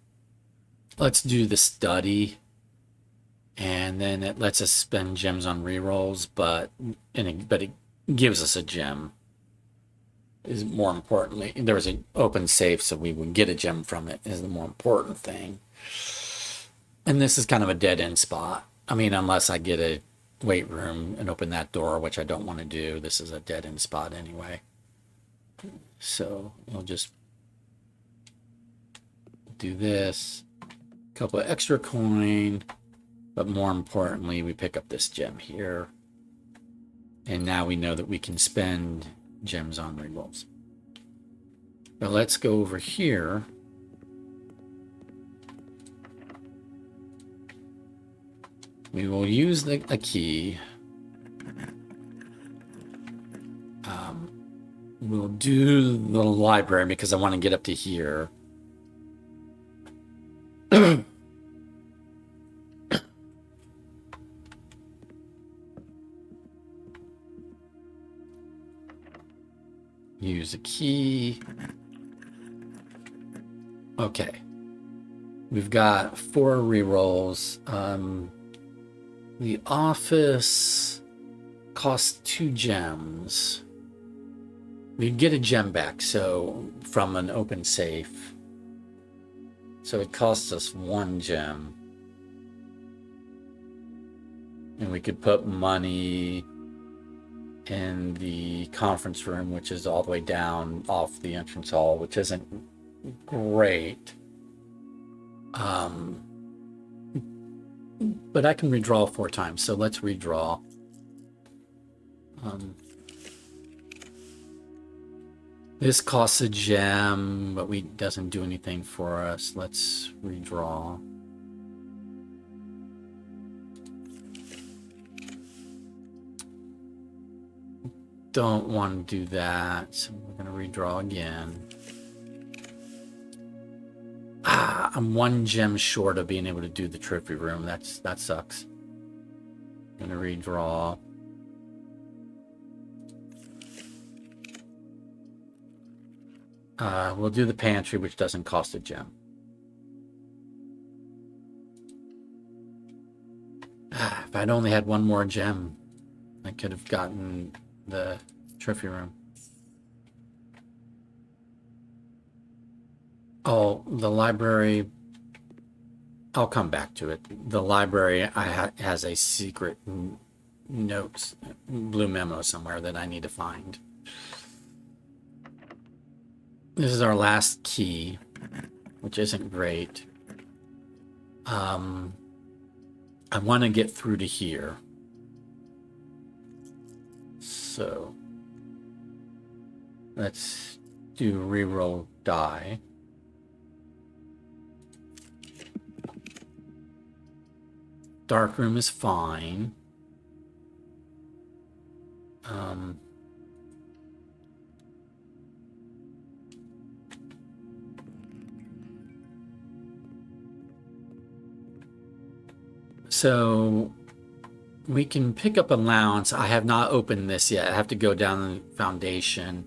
Let's do the study, and then it lets us spend gems on rerolls, but it gives us a gem. Is more importantly, there was an open safe, so we would get a gem from it. Is the more important thing. And this is kind of a dead end spot. I mean, unless I get a weight room and open that door, which I don't want to do. This is a dead end spot anyway. So we'll just do this. A couple of extra coin, but more importantly, we pick up this gem here. And now we know that we can spend gems on rerolls. But let's go over here. We will use a key. We'll do the library because I want to get up to here. Use a key. Okay. We've got 4 rerolls. The office costs 2 gems. We get a gem back, so from an open safe. So it costs us 1 gem. And we could put money in the conference room, which is all the way down off the entrance hall, which isn't great. But I can redraw 4 times, so let's redraw. This costs a gem, but doesn't do anything for us. Let's redraw. Don't want to do that, so we're going to redraw again. I'm 1 gem short of being able to do the trophy room. That sucks. I'm going to redraw. We'll do the pantry, which doesn't cost a gem. If I'd only had 1 more gem, I could have gotten the trophy room. Oh, the library. I'll come back to it. The library has a secret notes, blue memo somewhere that I need to find. This is our last key, which isn't great. I want to get through to here. So let's do reroll die. Dark room is fine. So we can pick up allowance. I have not opened this yet. I have to go down the foundation.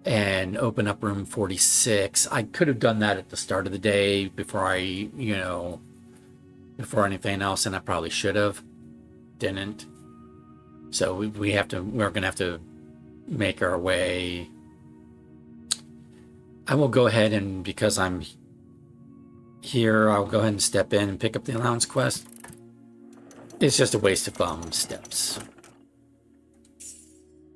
and open up room 46. I could have done that at the start of the day before before anything else, and I probably should have. Didn't. So we're going to have to make our way. I will go ahead and, because I'm here, I'll go ahead and step in and pick up the allowance quest. It's just a waste of steps,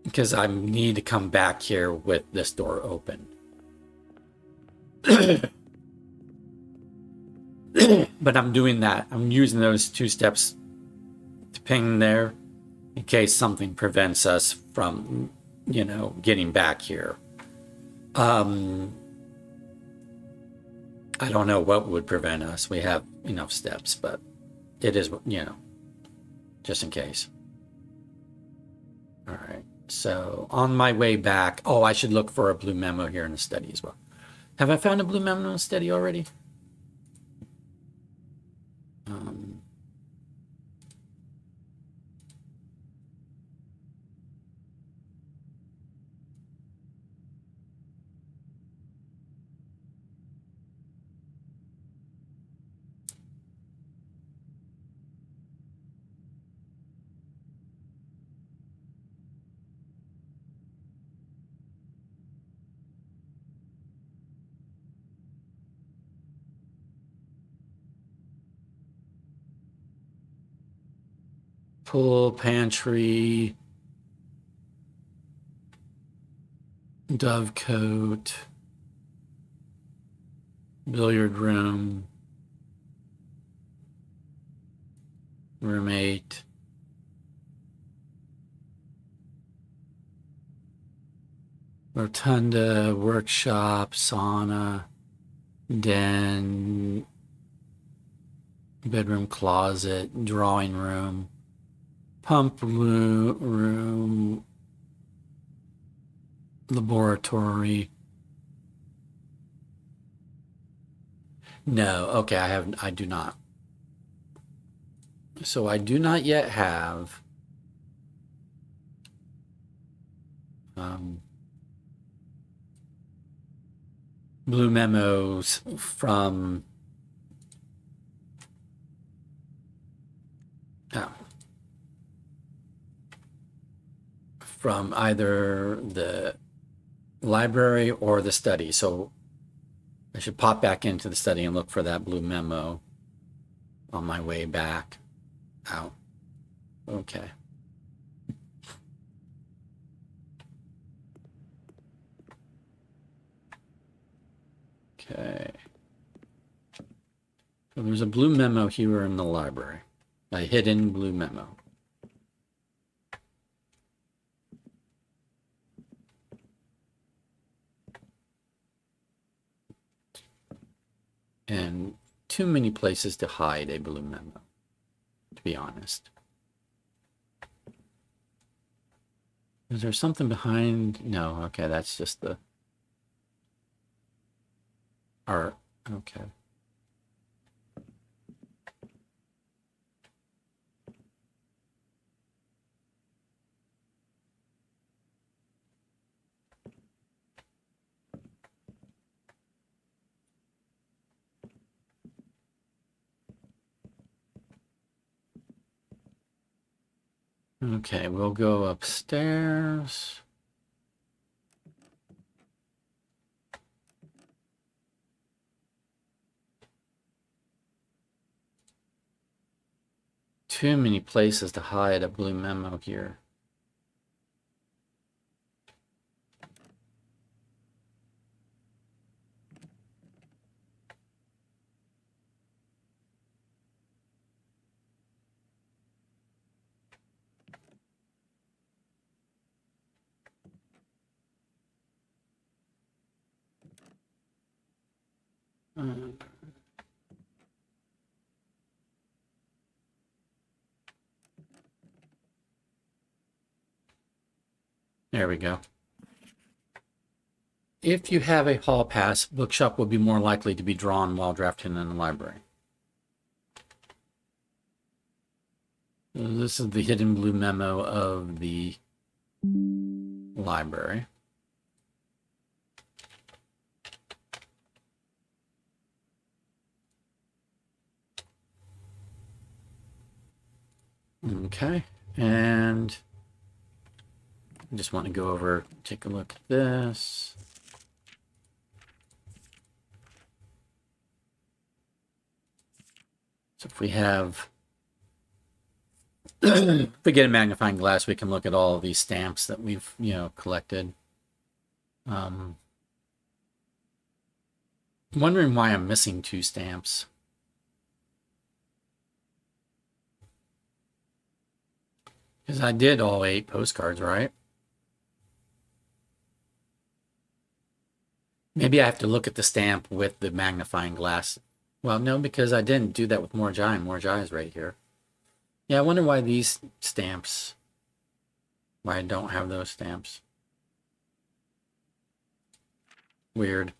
because I need to come back here with this door open. But I'm doing that. I'm using those 2 steps to ping there in case something prevents us from, getting back here. I don't know what would prevent us. We have enough steps, but it is, just in case. All right. So on my way back, I should look for a blue memo here in the study as well. Have I found a blue memo in the study already? Pool, pantry, dovecote, billiard room, room 8, rotunda, workshop, sauna, den, bedroom, closet, drawing room, pump room, laboratory. No, okay, I do not. So I do not yet have blue memos from either the library or the study. So I should pop back into the study and look for that blue memo on my way back out. Okay. Okay. So there's a blue memo here in the library, a hidden blue memo. And too many places to hide a blue memo, to be honest. Is there something behind? No, okay, that's just the art. Okay. Okay, we'll go upstairs. Too many places to hide a blue memo here. There we go. If you have a hall pass, bookshop will be more likely to be drawn while drafting in the library. This is the hidden blue memo of the library. Okay, and I just want to go over, take a look at this. So if we have, if we get a magnifying glass, we can look at all of these stamps that we've, collected. I'm wondering why I'm missing 2 stamps. Because I did all 8 postcards, right? Maybe I have to look at the stamp with the magnifying glass. Well, no, because I didn't do that with Morjai. Morjai is right here. Yeah, I wonder why these stamps, why I don't have those stamps. Weird.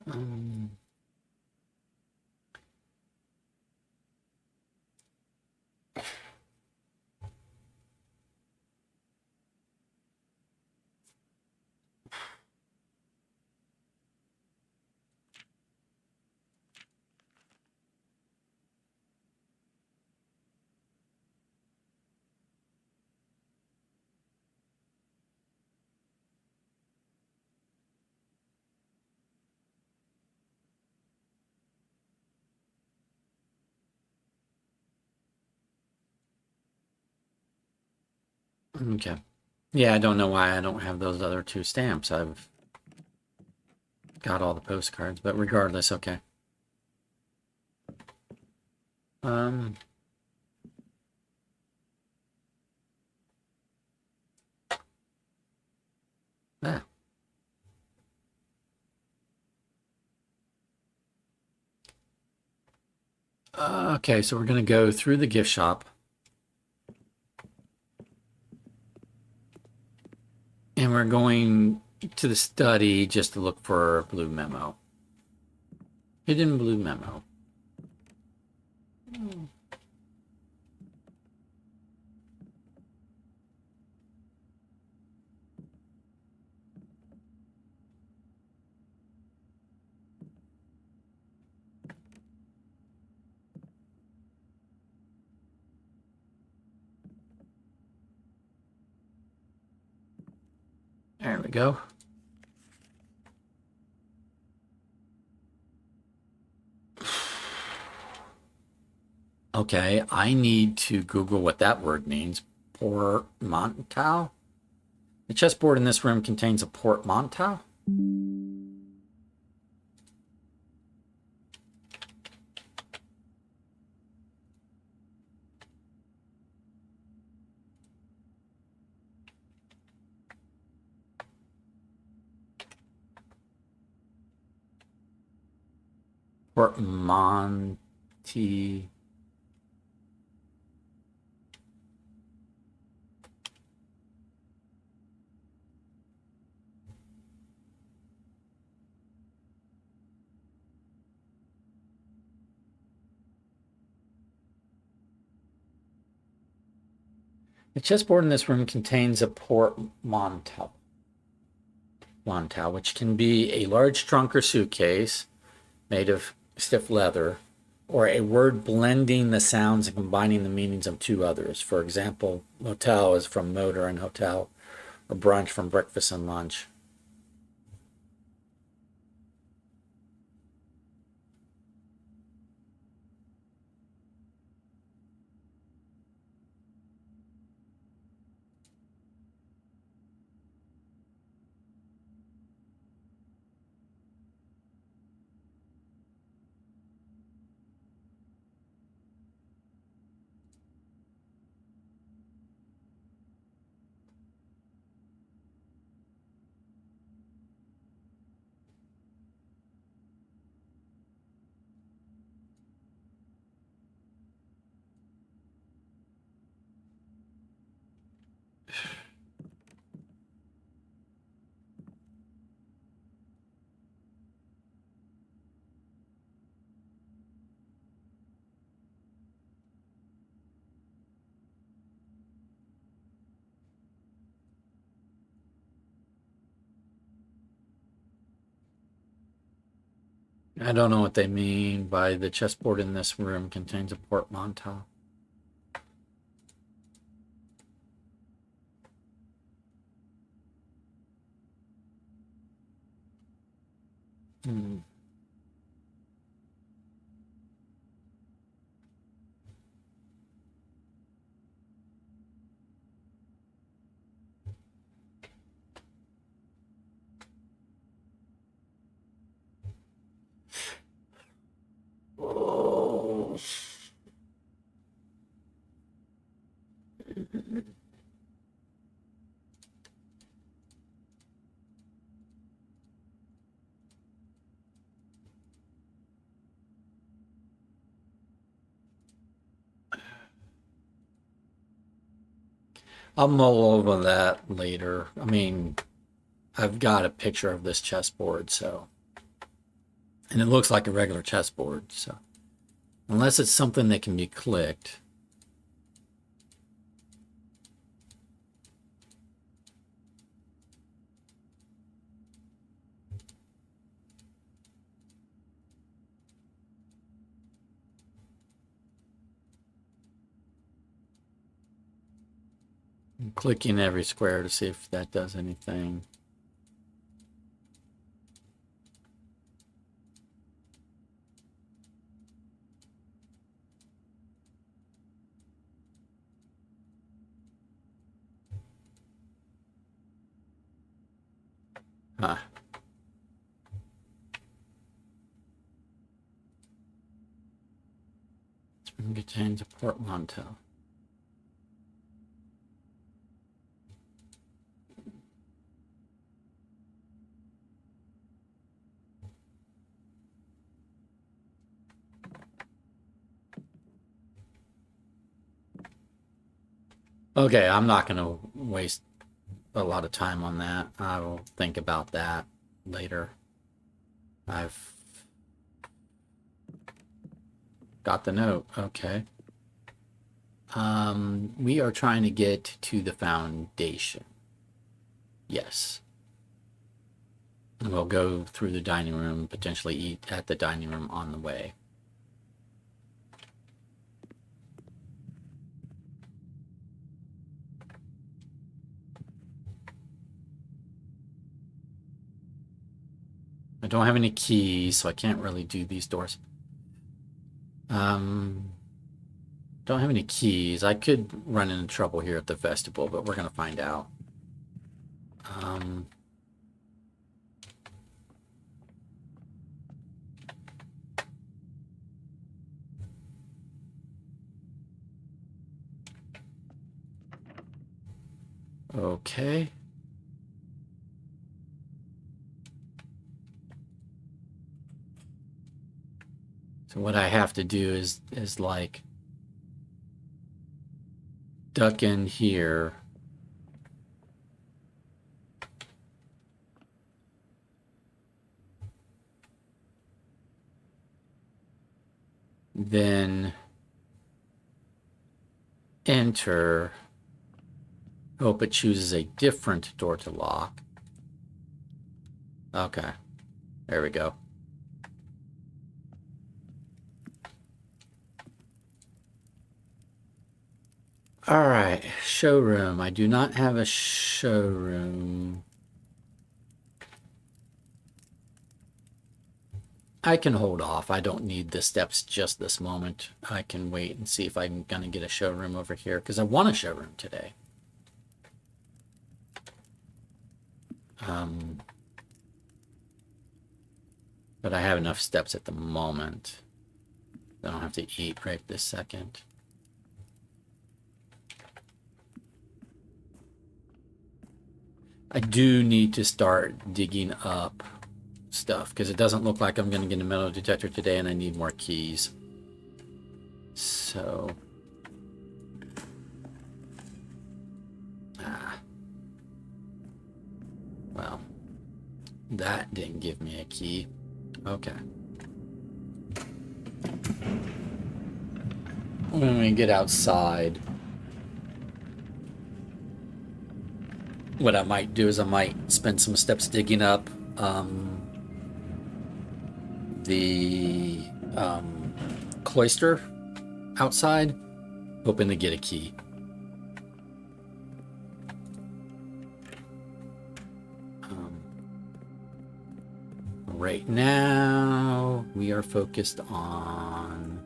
Um, okay. Yeah, I don't know why I don't have those other 2 stamps. I've got all the postcards, but regardless, okay. Um, ah. Okay, so we're going to go through the gift shop. And we're going to the study just to look for a blue memo. Hidden blue memo. There we go. Okay, I need to Google what that word means. Portmanteau? The chessboard in this room contains a portmanteau? Portmanteau. The chessboard in this room contains a portmanteau, which can be a large trunk or suitcase made of stiff leather, or a word blending the sounds and combining the meanings of 2 others. For example, motel is from motor and hotel, or brunch from breakfast and lunch. I don't know what they mean by the chessboard in this room contains a portmanteau. Hmm. Oh. I'll mull over that later. I mean, I've got a picture of this chessboard, so, and it looks like a regular chessboard, so, unless it's something that can be clicked. I'm clicking every square to see if that does anything. Huh. It contains a portmanteau. Okay, I'm not going to waste a lot of time on that. I will think about that later. I've got the note. Okay. We are trying to get to the foundation. Yes. We'll go through the dining room, potentially eat at the dining room on the way. I don't have any keys, so I can't really do these doors. Don't have any keys. I could run into trouble here at the vestibule, but we're gonna find out. Okay. So what I have to do is like duck in here. Then enter. Hope it chooses a different door to lock. Okay. There we go. All right, showroom. I do not have a showroom. I can hold off. I don't need the steps just this moment. I can wait and see if I'm gonna get a showroom over here because I want a showroom today. But I have enough steps at the moment. I don't have to eat right this second. I do need to start digging up stuff because it doesn't look like I'm going to get a metal detector today and I need more keys. So... well, that didn't give me a key. Okay. When we get outside, what I might do is I might spend some steps digging up the cloister outside, hoping to get a key. Right now, we are focused on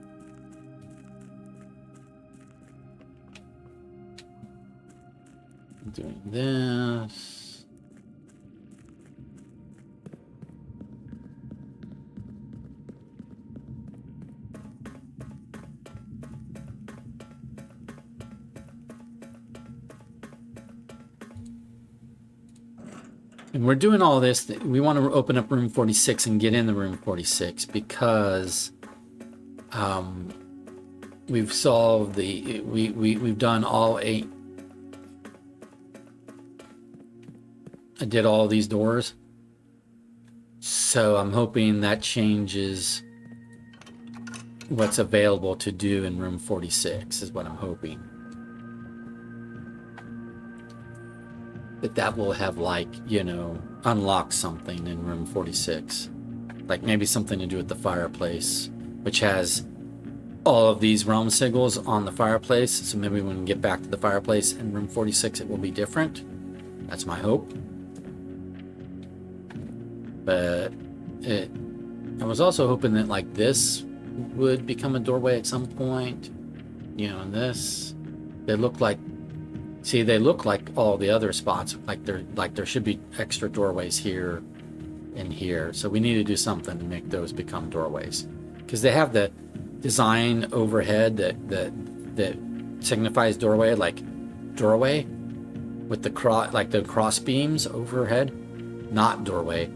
doing this. And we're doing all this. We want to open up room 46 and get in the room 46 because we've solved the we've done all 8. I did all these doors, so I'm hoping that changes what's available to do in room 46 is what I'm hoping. That will have, like, you know, unlock something in room 46, like maybe something to do with the fireplace, which has all of these realm sigils on the fireplace. So maybe when we get back to the fireplace in room 46 it will be different. That's my hope. But I was also hoping that, like, this would become a doorway at some point, you know. And this, they look like, see, they look like all the other spots, like there should be extra doorways here and here. So we need to do something to make those become doorways, because they have the design overhead that signifies doorway, like doorway with the cross beams overhead, not doorway.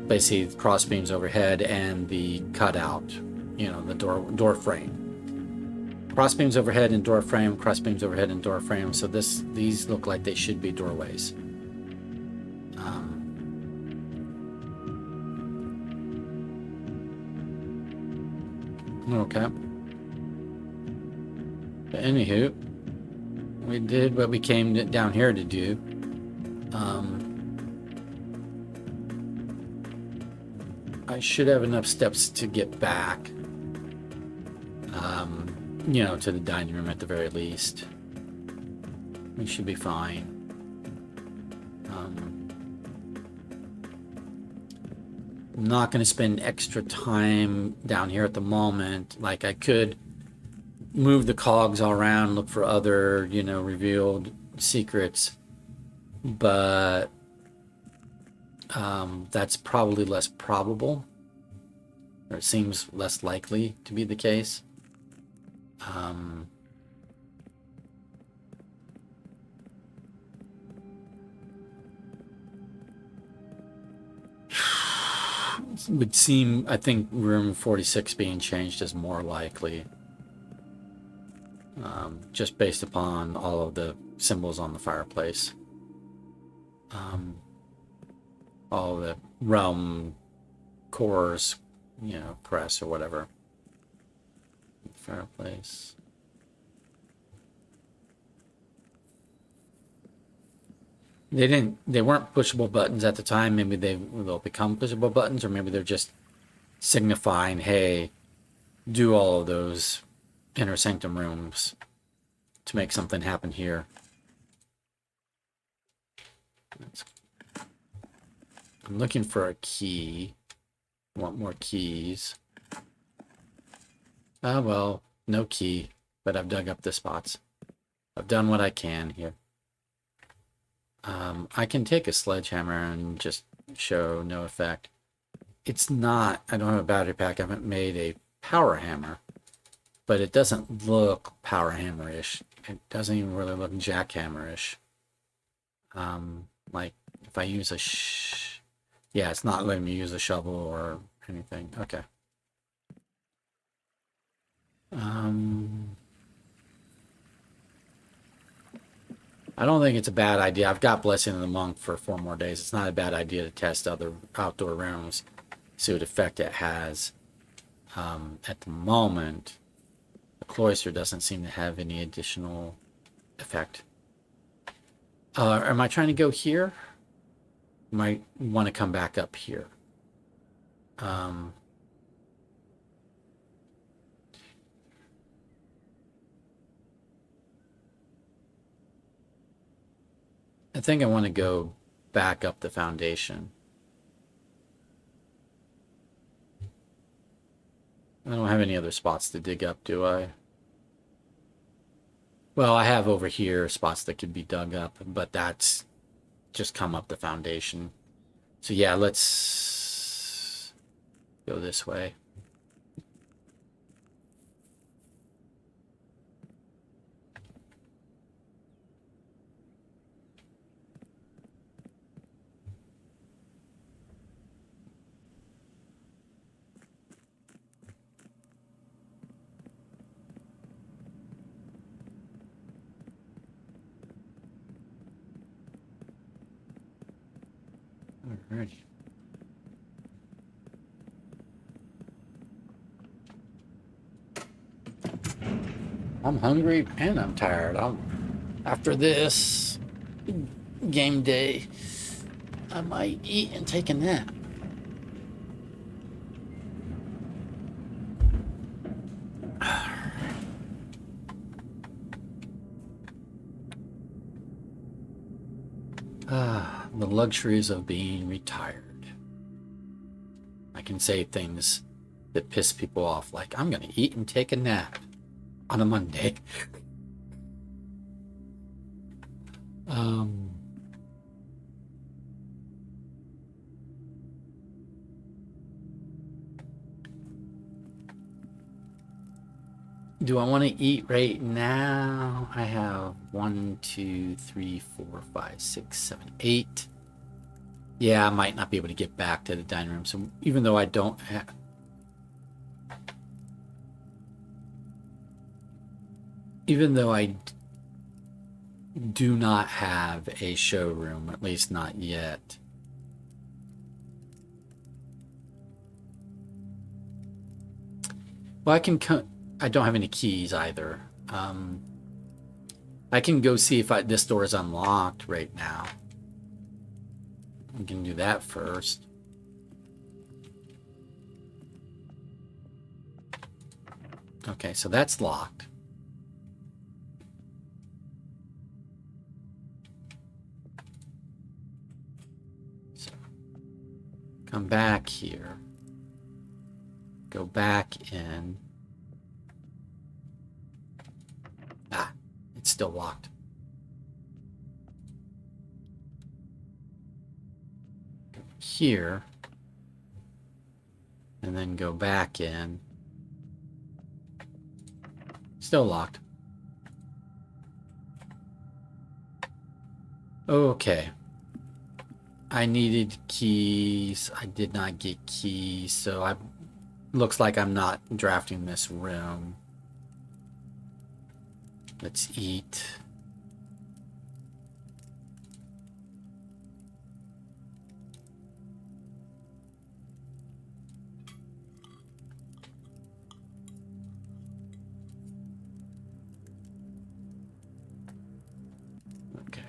Basically, cross beams overhead and the cutout, you know, the door frame. Cross beams overhead and door frame, cross beams overhead and door frame. So these look like they should be doorways. Okay. But anywho, we did what we came down here to do. I should have enough steps to get back, you know, to the dining room at the very least. We should be fine. I'm not going to spend extra time down here at the moment. Like, I could move the cogs all around, look for other, you know, revealed secrets, but that's probably less probable, or it seems less likely to be the case. It would seem, I think room 46 being changed is more likely, just based upon all of the symbols on the fireplace. All the realm cores, you know, crest or whatever. Fireplace. They weren't pushable buttons at the time. Maybe they'll become pushable buttons, or maybe they're just signifying, hey, do all of those inner sanctum rooms to make something happen here. I'm looking for a key. I want more keys. Ah, well, no key, but I've dug up the spots. I've done what I can here. I can take a sledgehammer and just show no effect. It's not, I don't have a battery pack. I haven't made a power hammer, but it doesn't look power hammer-ish. It doesn't even really look jackhammer-ish. Like, if I use yeah, it's not letting me use a shovel or anything. Okay. I don't think it's a bad idea. I've got Blessing of the Monk for 4 more days. It's not a bad idea to test other outdoor rooms, see what effect it has. At the moment, the cloister doesn't seem to have any additional effect. Am I trying to go here? Might want to come back up here. I think I want to go back up the foundation. I don't have any other spots to dig up, do I? Well, I have over here spots that could be dug up, but that's just come up the foundation. So yeah, let's go this way. Alrighty. I'm hungry and I'm tired. After this game day, I might eat and take a nap. The luxuries of being retired. I can say things that piss people off, like, I'm going to eat and take a nap on a Monday. Do I want to eat right now? I have 1, 2, 3, 4, 5, 6, 7, 8. Yeah, I might not be able to get back to the dining room. So even though I don't have... Even though I do not have a showroom, at least not yet. Well, I don't have any keys either. I can go see if this door is unlocked right now. We can do that first. Okay, so that's locked. So, come back here. Go back in. Ah, it's still locked. Go here. And then go back in. Still locked. Okay. I needed keys. I did not get keys, so looks like I'm not drafting this room. Let's eat. Okay.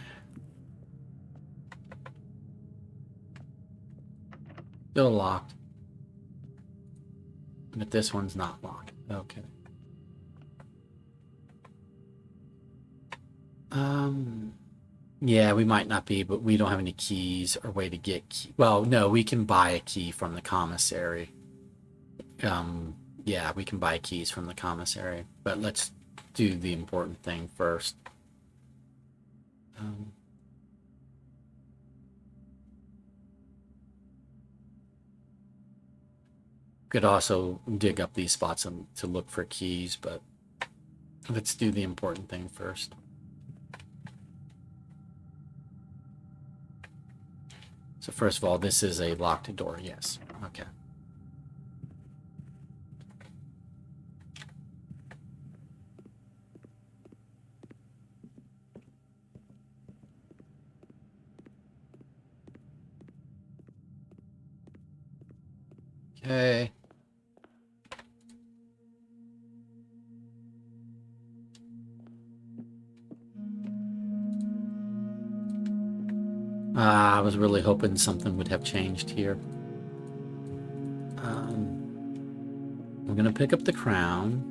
Still locked. But this one's not locked. Okay. Yeah, we might not be, but we don't have any keys or way to get key. Well, no, we can buy a key from the commissary. Yeah, we can buy keys from the commissary, but let's do the important thing first. Could also dig up these spots to look for keys, but let's do the important thing first. So first of all, this is a locked door. Yes. Okay. Okay. I was really hoping something would have changed here. I'm gonna pick up the crown.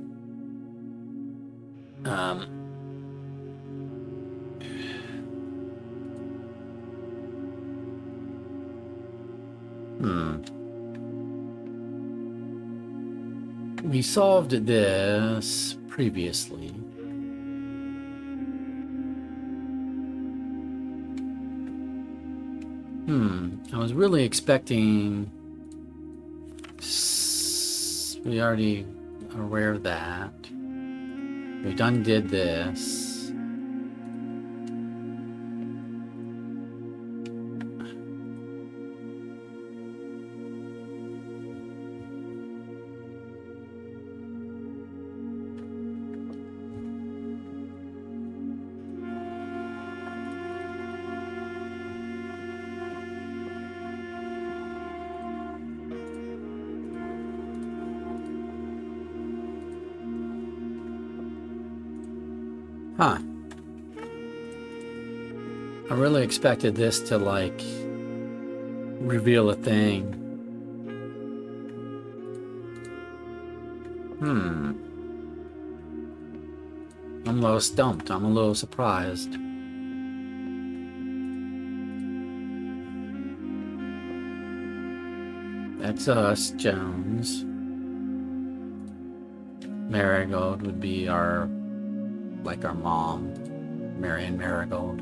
Hmm. We solved this previously. I was really expecting... We already are aware of that. We done did this. Huh. I really expected this to, like, reveal a thing. I'm a little stumped. I'm a little surprised. That's us, Jones. Marigold would be our, like, our mom. Marion Marigold.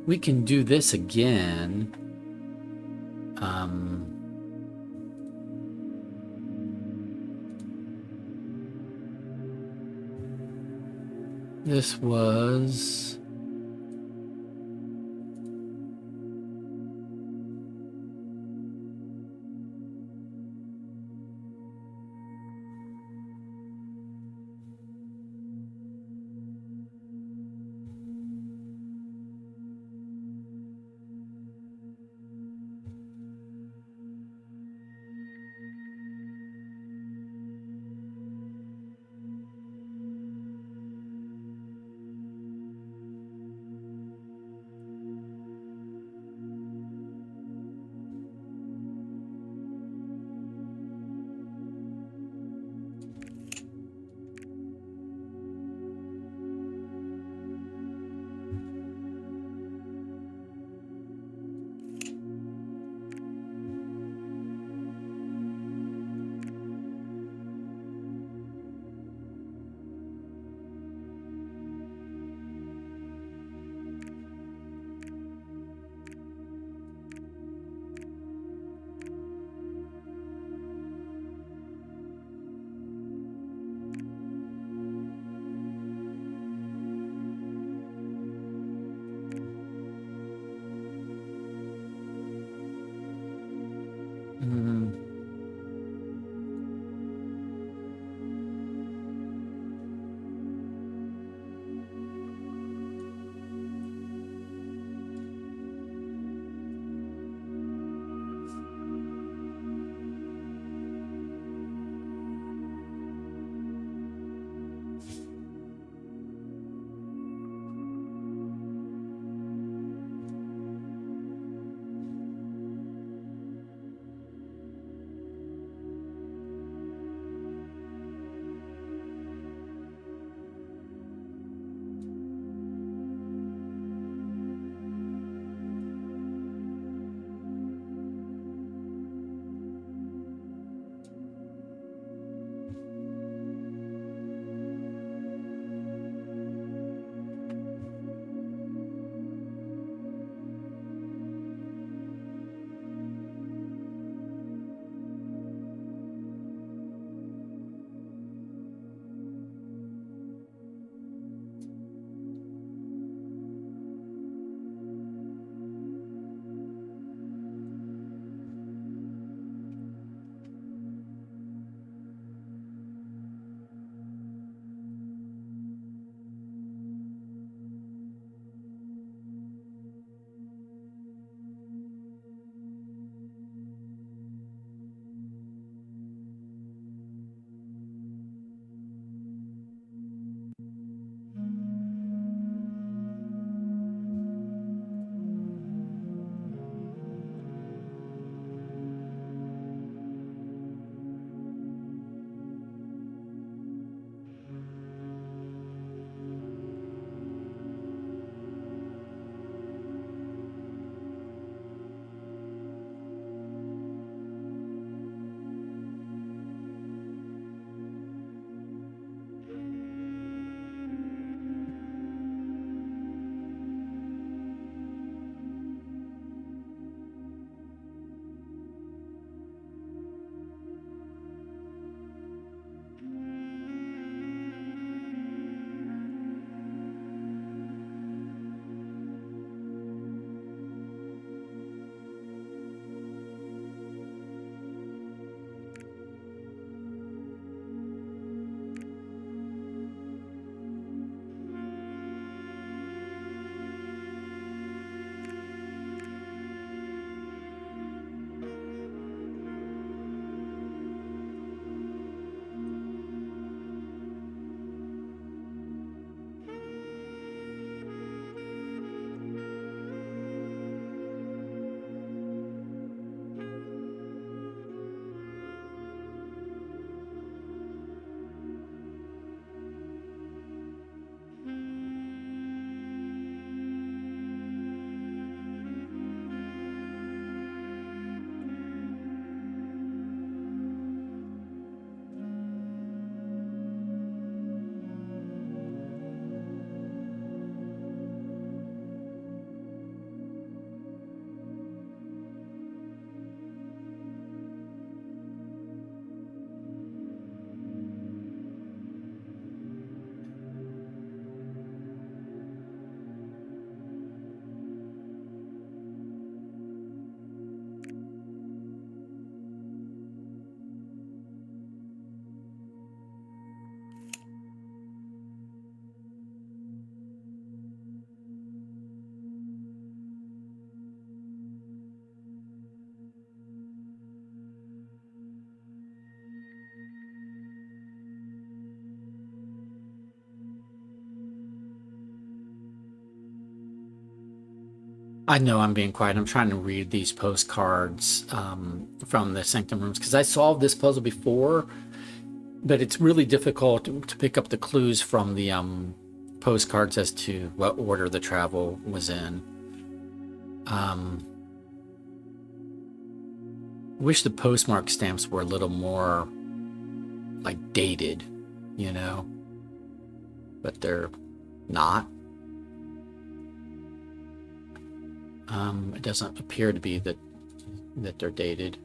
We can do this again. This was... I know I'm being quiet. I'm trying to read these postcards from the Sanctum rooms because I solved this puzzle before, but it's really difficult to pick up the clues from the postcards as to what order the travel was in. Wish the postmark stamps were a little more like dated, you know, but they're not. It doesn't appear to be that they're dated.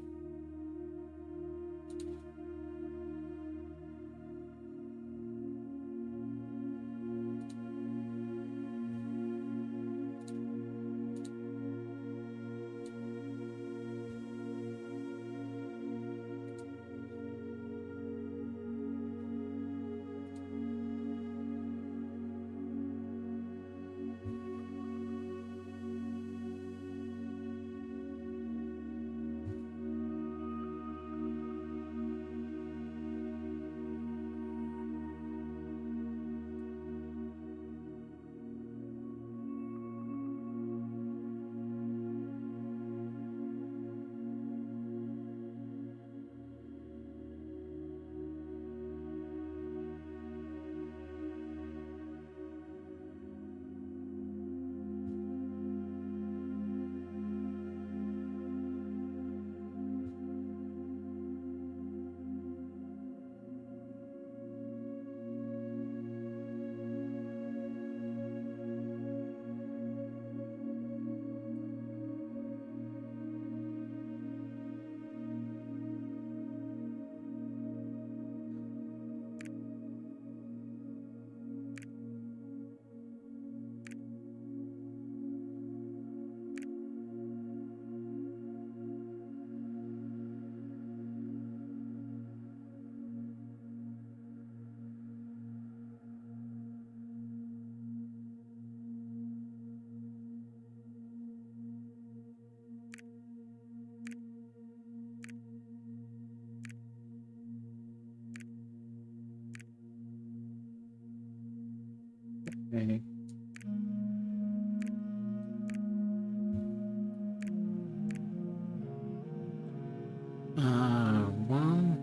Okay. Well,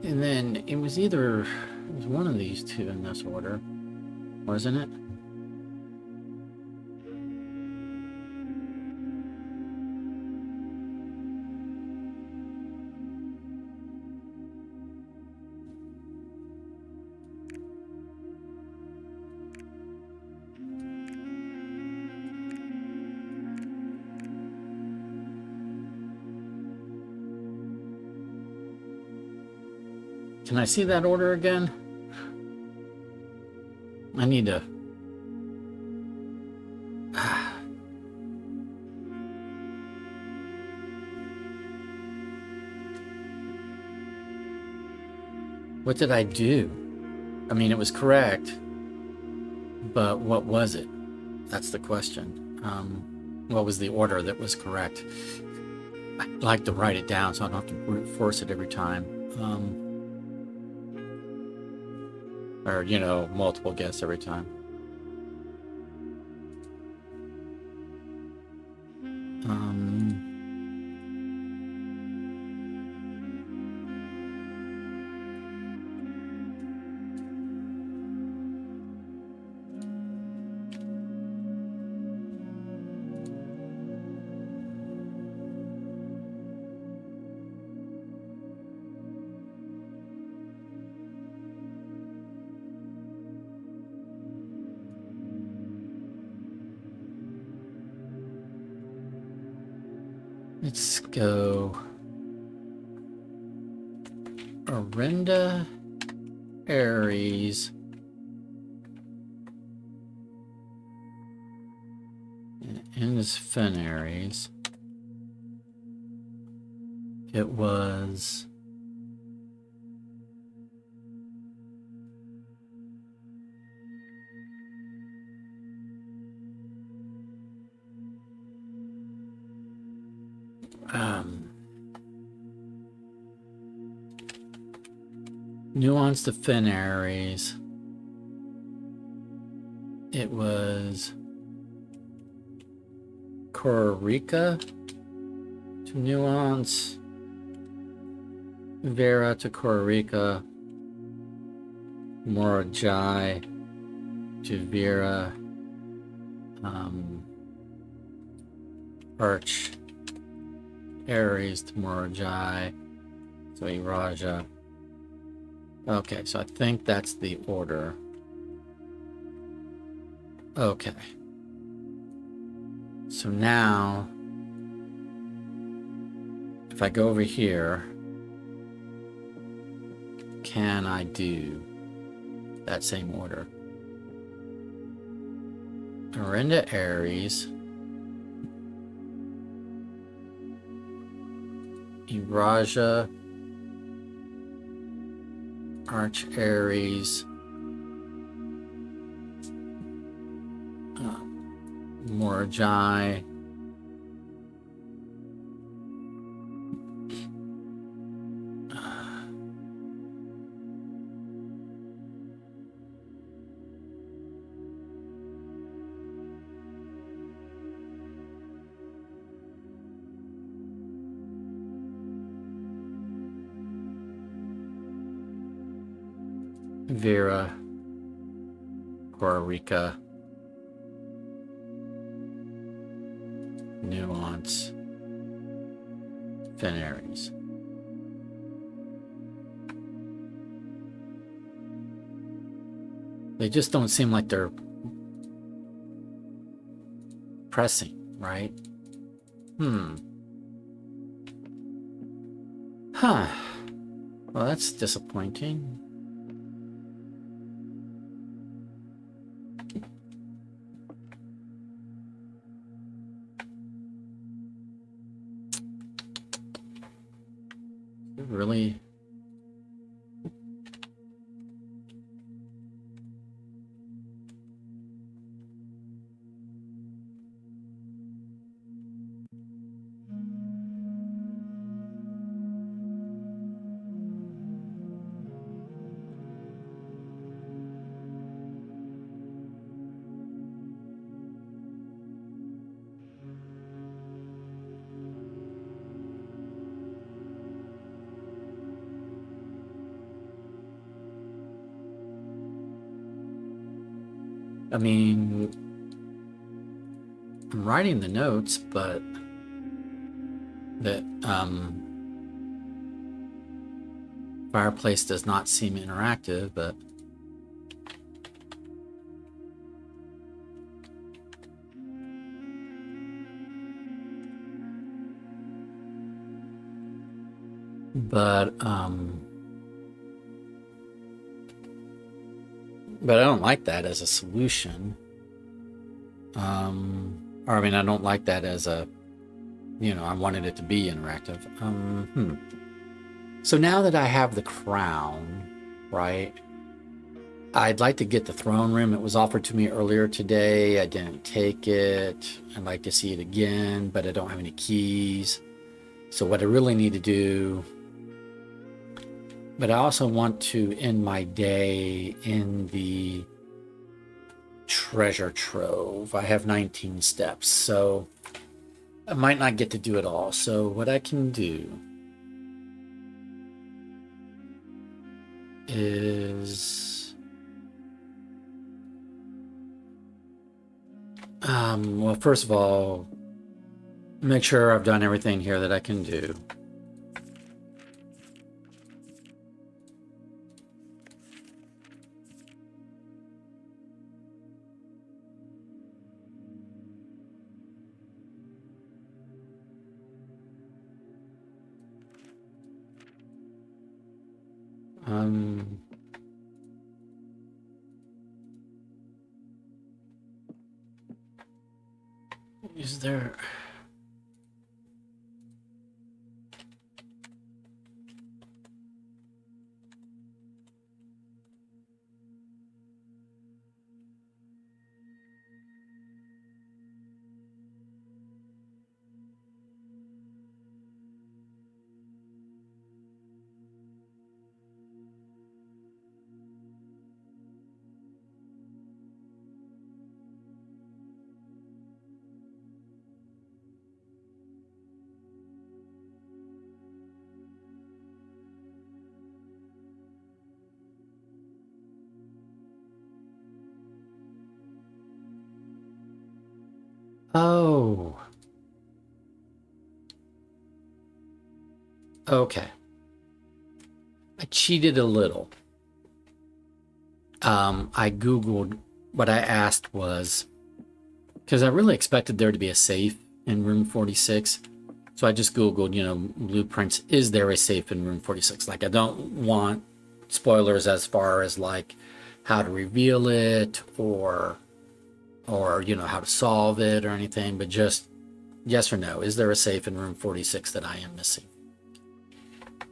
and then it was one of these two in this order, wasn't it? Can I see that order again? I need to. What did I do? I mean, it was correct, but what was it? That's the question. What was the order that was correct? I'd like to write it down so I don't have to brute force it every time. Or, multiple guess every time. Let's go Arinda, Aries, and his Fenaries. It was Nuance to Fin Aries. It was Korrika to Nuance. Vera to Korrika. Morajai to Vera. Arch Aries to Morajai. So Iraja. Okay, so I think that's the order. Okay. So now, if I go over here, can I do that same order? Orinda Aries. Iraja. Arch Aries. Morajai. Vera. Korrika. Nuance. Fin Aries. They just don't seem like they're pressing, right? Huh. Well, that's disappointing. Really? I mean, I'm writing the notes, but that fireplace does not seem interactive, but I don't like that as a solution. Or I mean, I don't like that as a, I wanted it to be interactive. So now that I have the crown, right, I'd like to get the throne room. It was offered to me earlier today. I didn't take it. I'd like to see it again, but I don't have any keys. So what I really need to do, but I also want to end my day in the treasure trove. I have 19 steps, so I might not get to do it all. So what I can do is, well, first of all, make sure I've done everything here that I can do. Is there... Oh. Okay. I cheated a little. I Googled, what I asked was, because I really expected there to be a safe in room 46. So I just Googled, blueprints. Is there a safe in room 46? Like, I don't want spoilers as far as like how to reveal it or how to solve it or anything, but just yes or no. Is there a safe in room 46 that I am missing?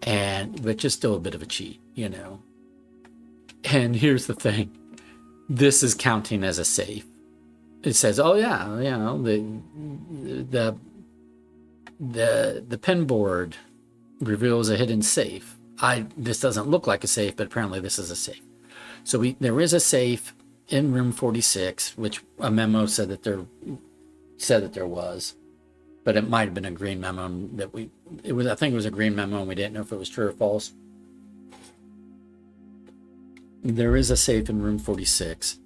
But just still a bit of a cheat. And here's the thing. This is counting as a safe. It says, oh yeah, the pin board reveals a hidden safe. This doesn't look like a safe, but apparently this is a safe. So there is a safe in room 46, which a memo said that there was, but it might have been a green memo I think it was a green memo and we didn't know if it was true or false. There is a safe in room 46.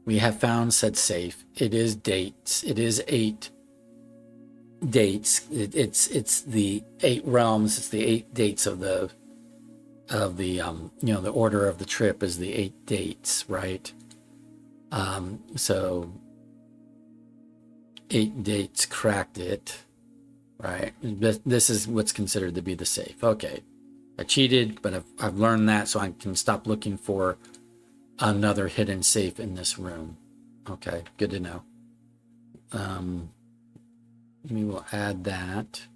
We have found said safe. It is dates. It is 8 dates. It's the 8 realms. It's the 8 dates of the the order of the trip is the 8 dates, right? So 8 dates cracked it, right? This is what's considered to be the safe. Okay, I cheated, but I've learned that, so I can stop looking for another hidden safe in this room. Okay, good to know. We will add that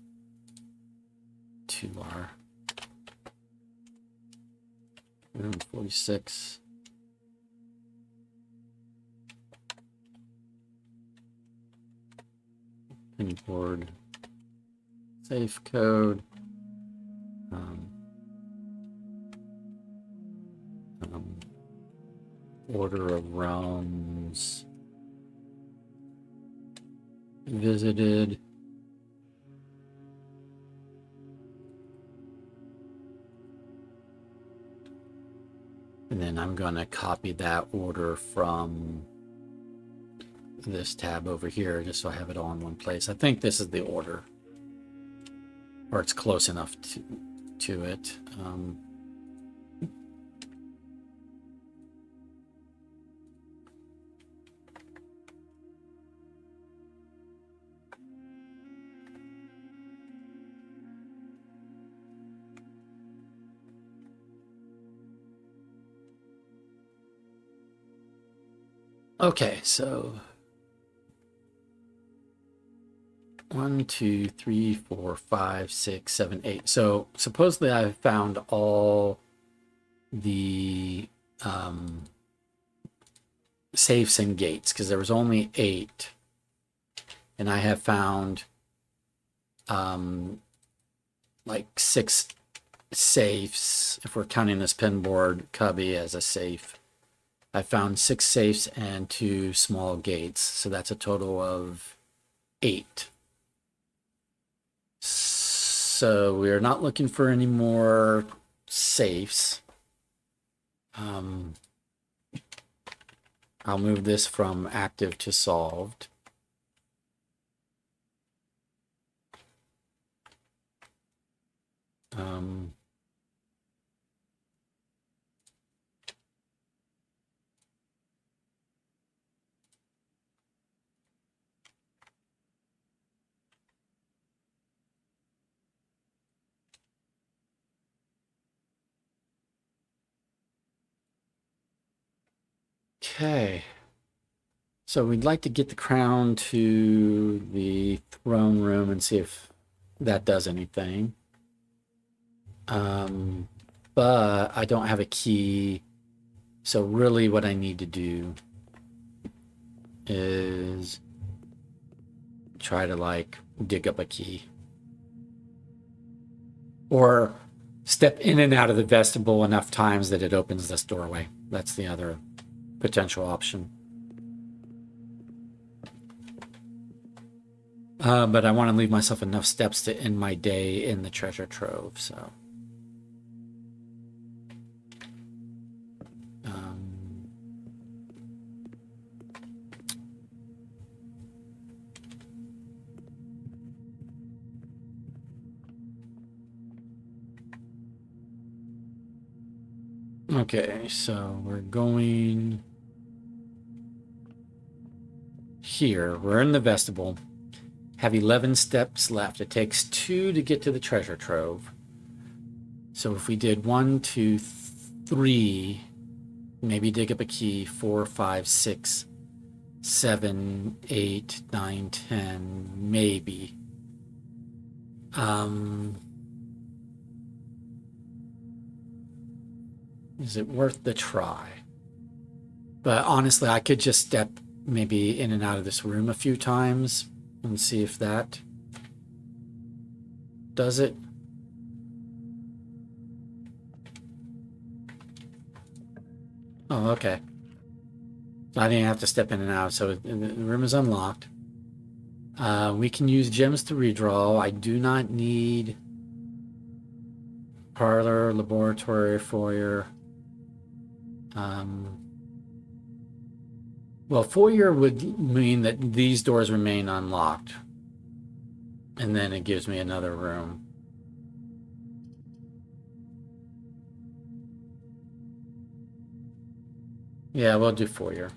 to our room 46. Pin board safe code. Order of realms visited. And then I'm going to copy that order from this tab over here just so I have it all in one place. I think this is the order, or it's close enough to it. Okay, so 1, 2, 3, 4, 5, 6, 7, 8. So supposedly I found all the safes and gates because there was only 8, and I have found like 6 safes if we're counting this pin board cubby as a safe. I found 6 safes and 2 small gates, so that's a total of 8. So we're not looking for any more safes. I'll move this from active to solved. Okay. So we'd like to get the crown to the throne room and see if that does anything. But I don't have a key. So really what I need to do is try to like dig up a key. Or step in and out of the vestibule enough times that it opens this doorway. That's the other potential option. But I want to leave myself enough steps to end my day in the treasure trove, so. Okay, so we're going here. We're in the vestibule. Have 11 steps left. It takes 2 to get to the treasure trove. So if we did 1, 2, 3, maybe dig up a key, 4, 5, 6, 7, 8, 9, 10, maybe. Is it worth the try? But honestly, I could just step maybe in and out of this room a few times and see if that does it. Oh, okay. So I didn't have to step in and out, so the room is unlocked. We can use gems to redraw. I do not need parlor, laboratory, foyer. Well, foyer would mean that these doors remain unlocked. And then it gives me another room. Yeah, we'll do foyer.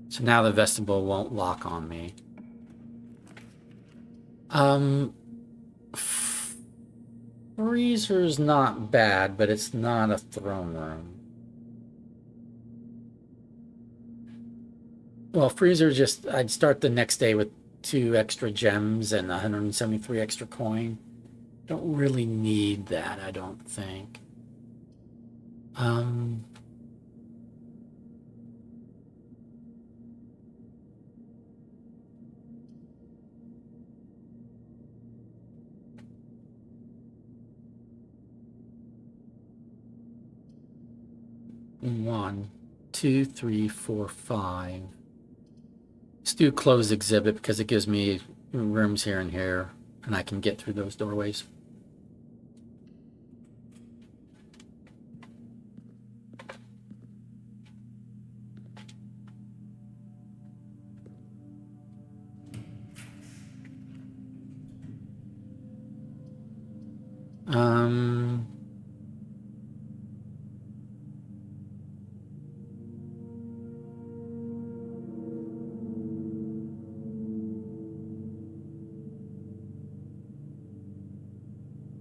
So now the vestibule won't lock on me. Freezer's not bad, but it's not a throne room. Well, freezer just, I'd start the next day with 2 extra gems and 173 extra coin. Don't really need that, I don't think. One, two, three, four, 5. Let's do closed exhibit because it gives me rooms here and here, and I can get through those doorways.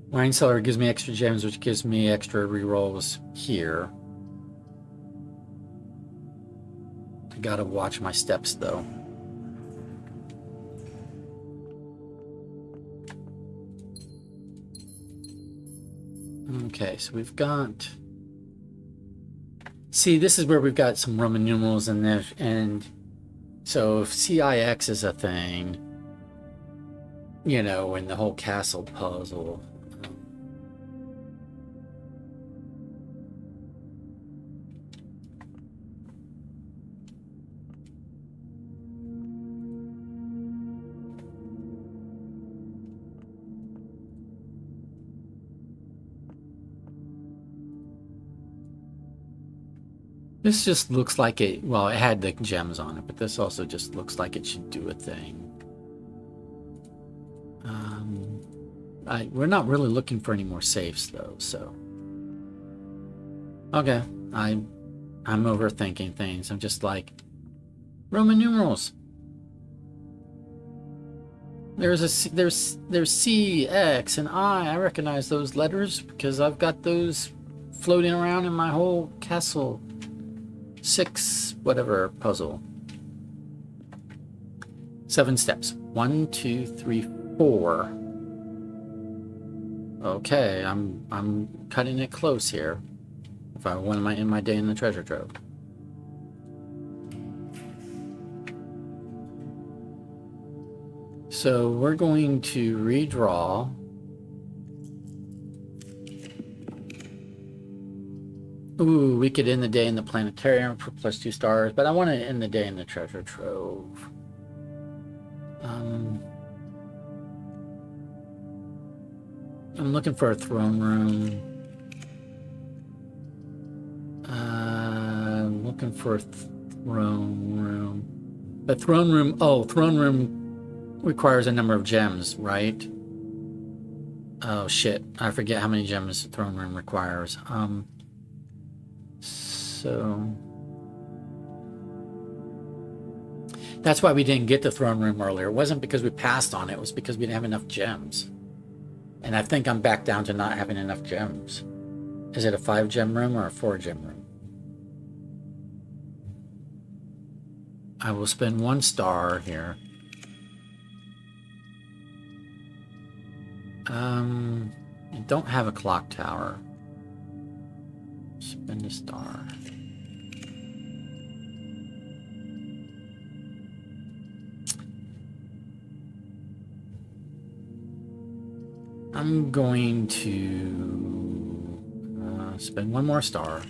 Wine cellar gives me extra gems, which gives me extra rerolls here. I gotta watch my steps though. Okay, so we've got. See, this is where we've got some Roman numerals in there, and so if CIX is a thing, you know, in the whole castle puzzle. This just looks like it, well, it had the gems on it, but this also just looks like it should do a thing. We're not really looking for any more safes though, so. Okay, I'm overthinking things. I'm just like, Roman numerals. There's C, X, and I. I recognize those letters because I've got those floating around in my whole castle 6 whatever puzzle. 7 steps. 1, 2, 3, 4. Okay, I'm cutting it close here. If I want to end my day in the treasure trove. So we're going to redraw. Ooh, we could end the day in the planetarium for +2 stars, but I want to end the day in the treasure trove. I'm looking for a throne room. I'm looking for a throne room. But throne room, oh, throne room requires a number of gems, right? Oh shit, I forget how many gems throne room requires. So that's why we didn't get the throne room earlier. It wasn't because we passed on it, it was because we didn't have enough gems. And I think I'm back down to not having enough gems. Is it a 5 gem room or a 4 gem room? I will spend 1 star here. I don't have a clock tower. Spend a star. I'm going to spend 1 more star.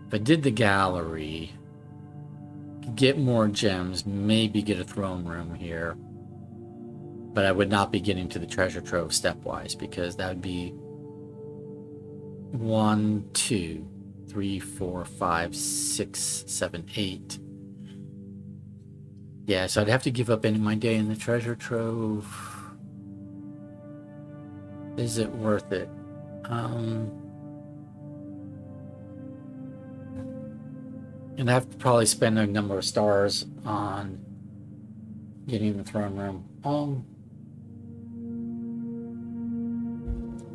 If I did the gallery, get more gems, maybe get a throne room here. But I would not be getting to the treasure trove stepwise, because that would be 1, 2, 3, 4, 5, 6, 7, 8. Yeah, so I'd have to give up any of my day in the treasure trove. Is it worth it? And I have to probably spend a number of stars on getting the throne room.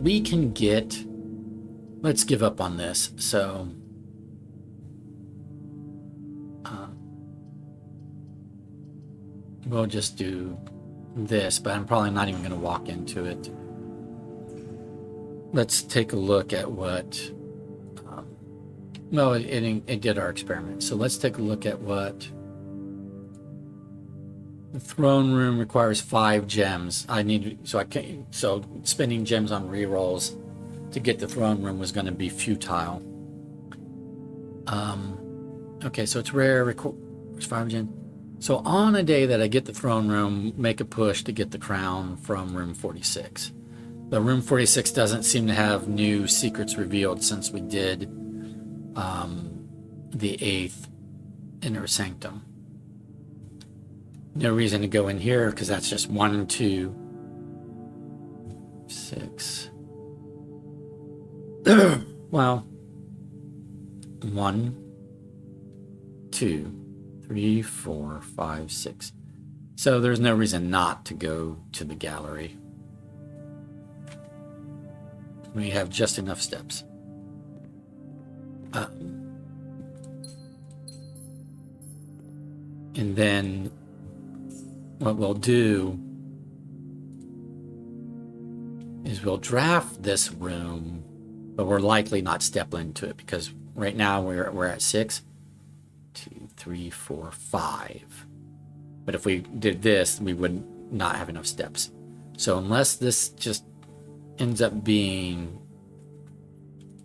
We can get... Let's give up on this. So... we'll just do this, but I'm probably not even going to walk into it. Let's take a look at what... no, it did our experiment. So let's take a look at what... The throne room requires 5 gems. So spending gems on rerolls to get the throne room was going to be futile. Okay, so it's rare. It's 5 gems. So on a day that I get the throne room, make a push to get the crown from room 46. But room 46 doesn't seem to have new secrets revealed since we did the 8th inner sanctum. No reason to go in here because that's just 1, 2, 6. Well, 1, 2, 3, 4, 5, 6. So there's no reason not to go to the gallery. We have just enough steps. And then what we'll do is we'll draft this room, but we're likely not step into it because right now we're at 6. 2, 3, 4, 5. But if we did this, we would not have enough steps. So unless this just ends up being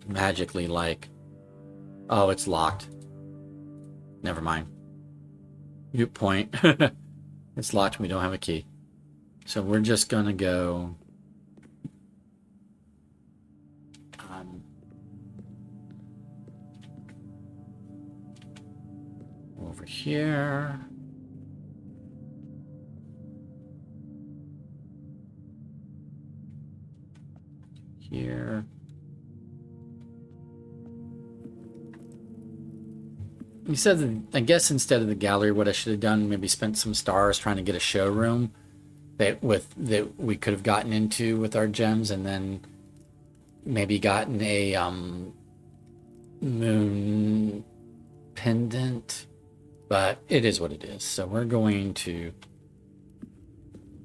magically like, oh, it's locked. Never mind. Mute point. It's locked. We don't have a key. So we're just going to go over here. Here. You said that, I guess instead of the gallery, what I should have done, maybe spent some stars trying to get a showroom that we could have gotten into with our gems, and then maybe gotten a moon pendant. But it is what it is. So we're going to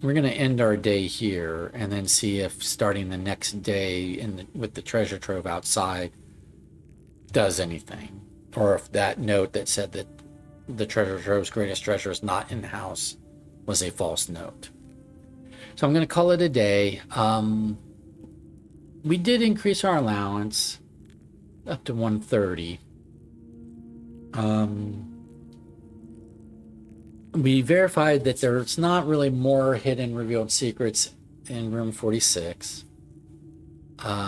end our day here and then see if starting the next day with the treasure trove outside does anything. Or if that note that said that the treasure trove's greatest treasure is not in the house was a false note. So I'm going to call it a day. We did increase our allowance up to 130. We verified that there's not really more hidden revealed secrets in room 46. We're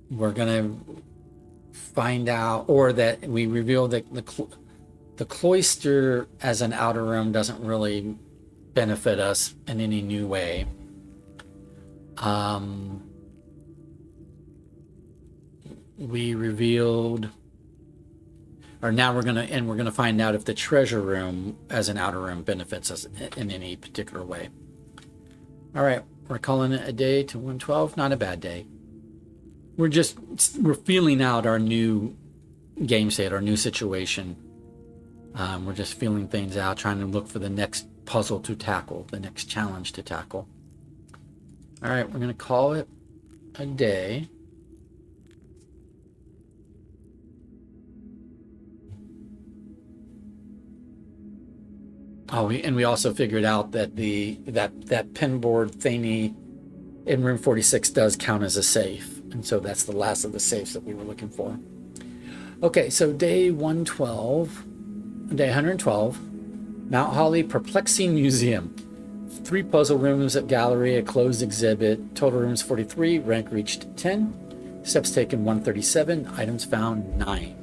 going to find out, or that we revealed that the cloister as an outer room doesn't really benefit us in any new way. We revealed, or now we're gonna find out if the treasure room as an outer room benefits us in any particular way. All right, we're calling it a day to 112. Not a bad day. We're feeling out our new game state, our new situation. We're just feeling things out, trying to look for the next puzzle to tackle, the next challenge to tackle. All right, we're going to call it a day. Oh, we also figured out that that pinboard thingy in room 46 does count as a safe, and so that's the last of the safes that we were looking for. Okay, so day 112, day 112, Mount Holly Perplexing Museum. 3 puzzle rooms at gallery, a closed exhibit. Total rooms 43, rank reached 10, steps taken 137, items found 9.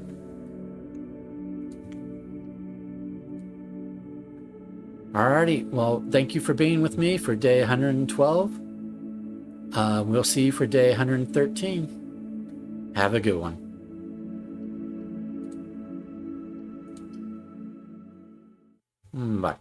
Alrighty, well, thank you for being with me for day 112. We'll see you for day 113. Have a good one. Bye.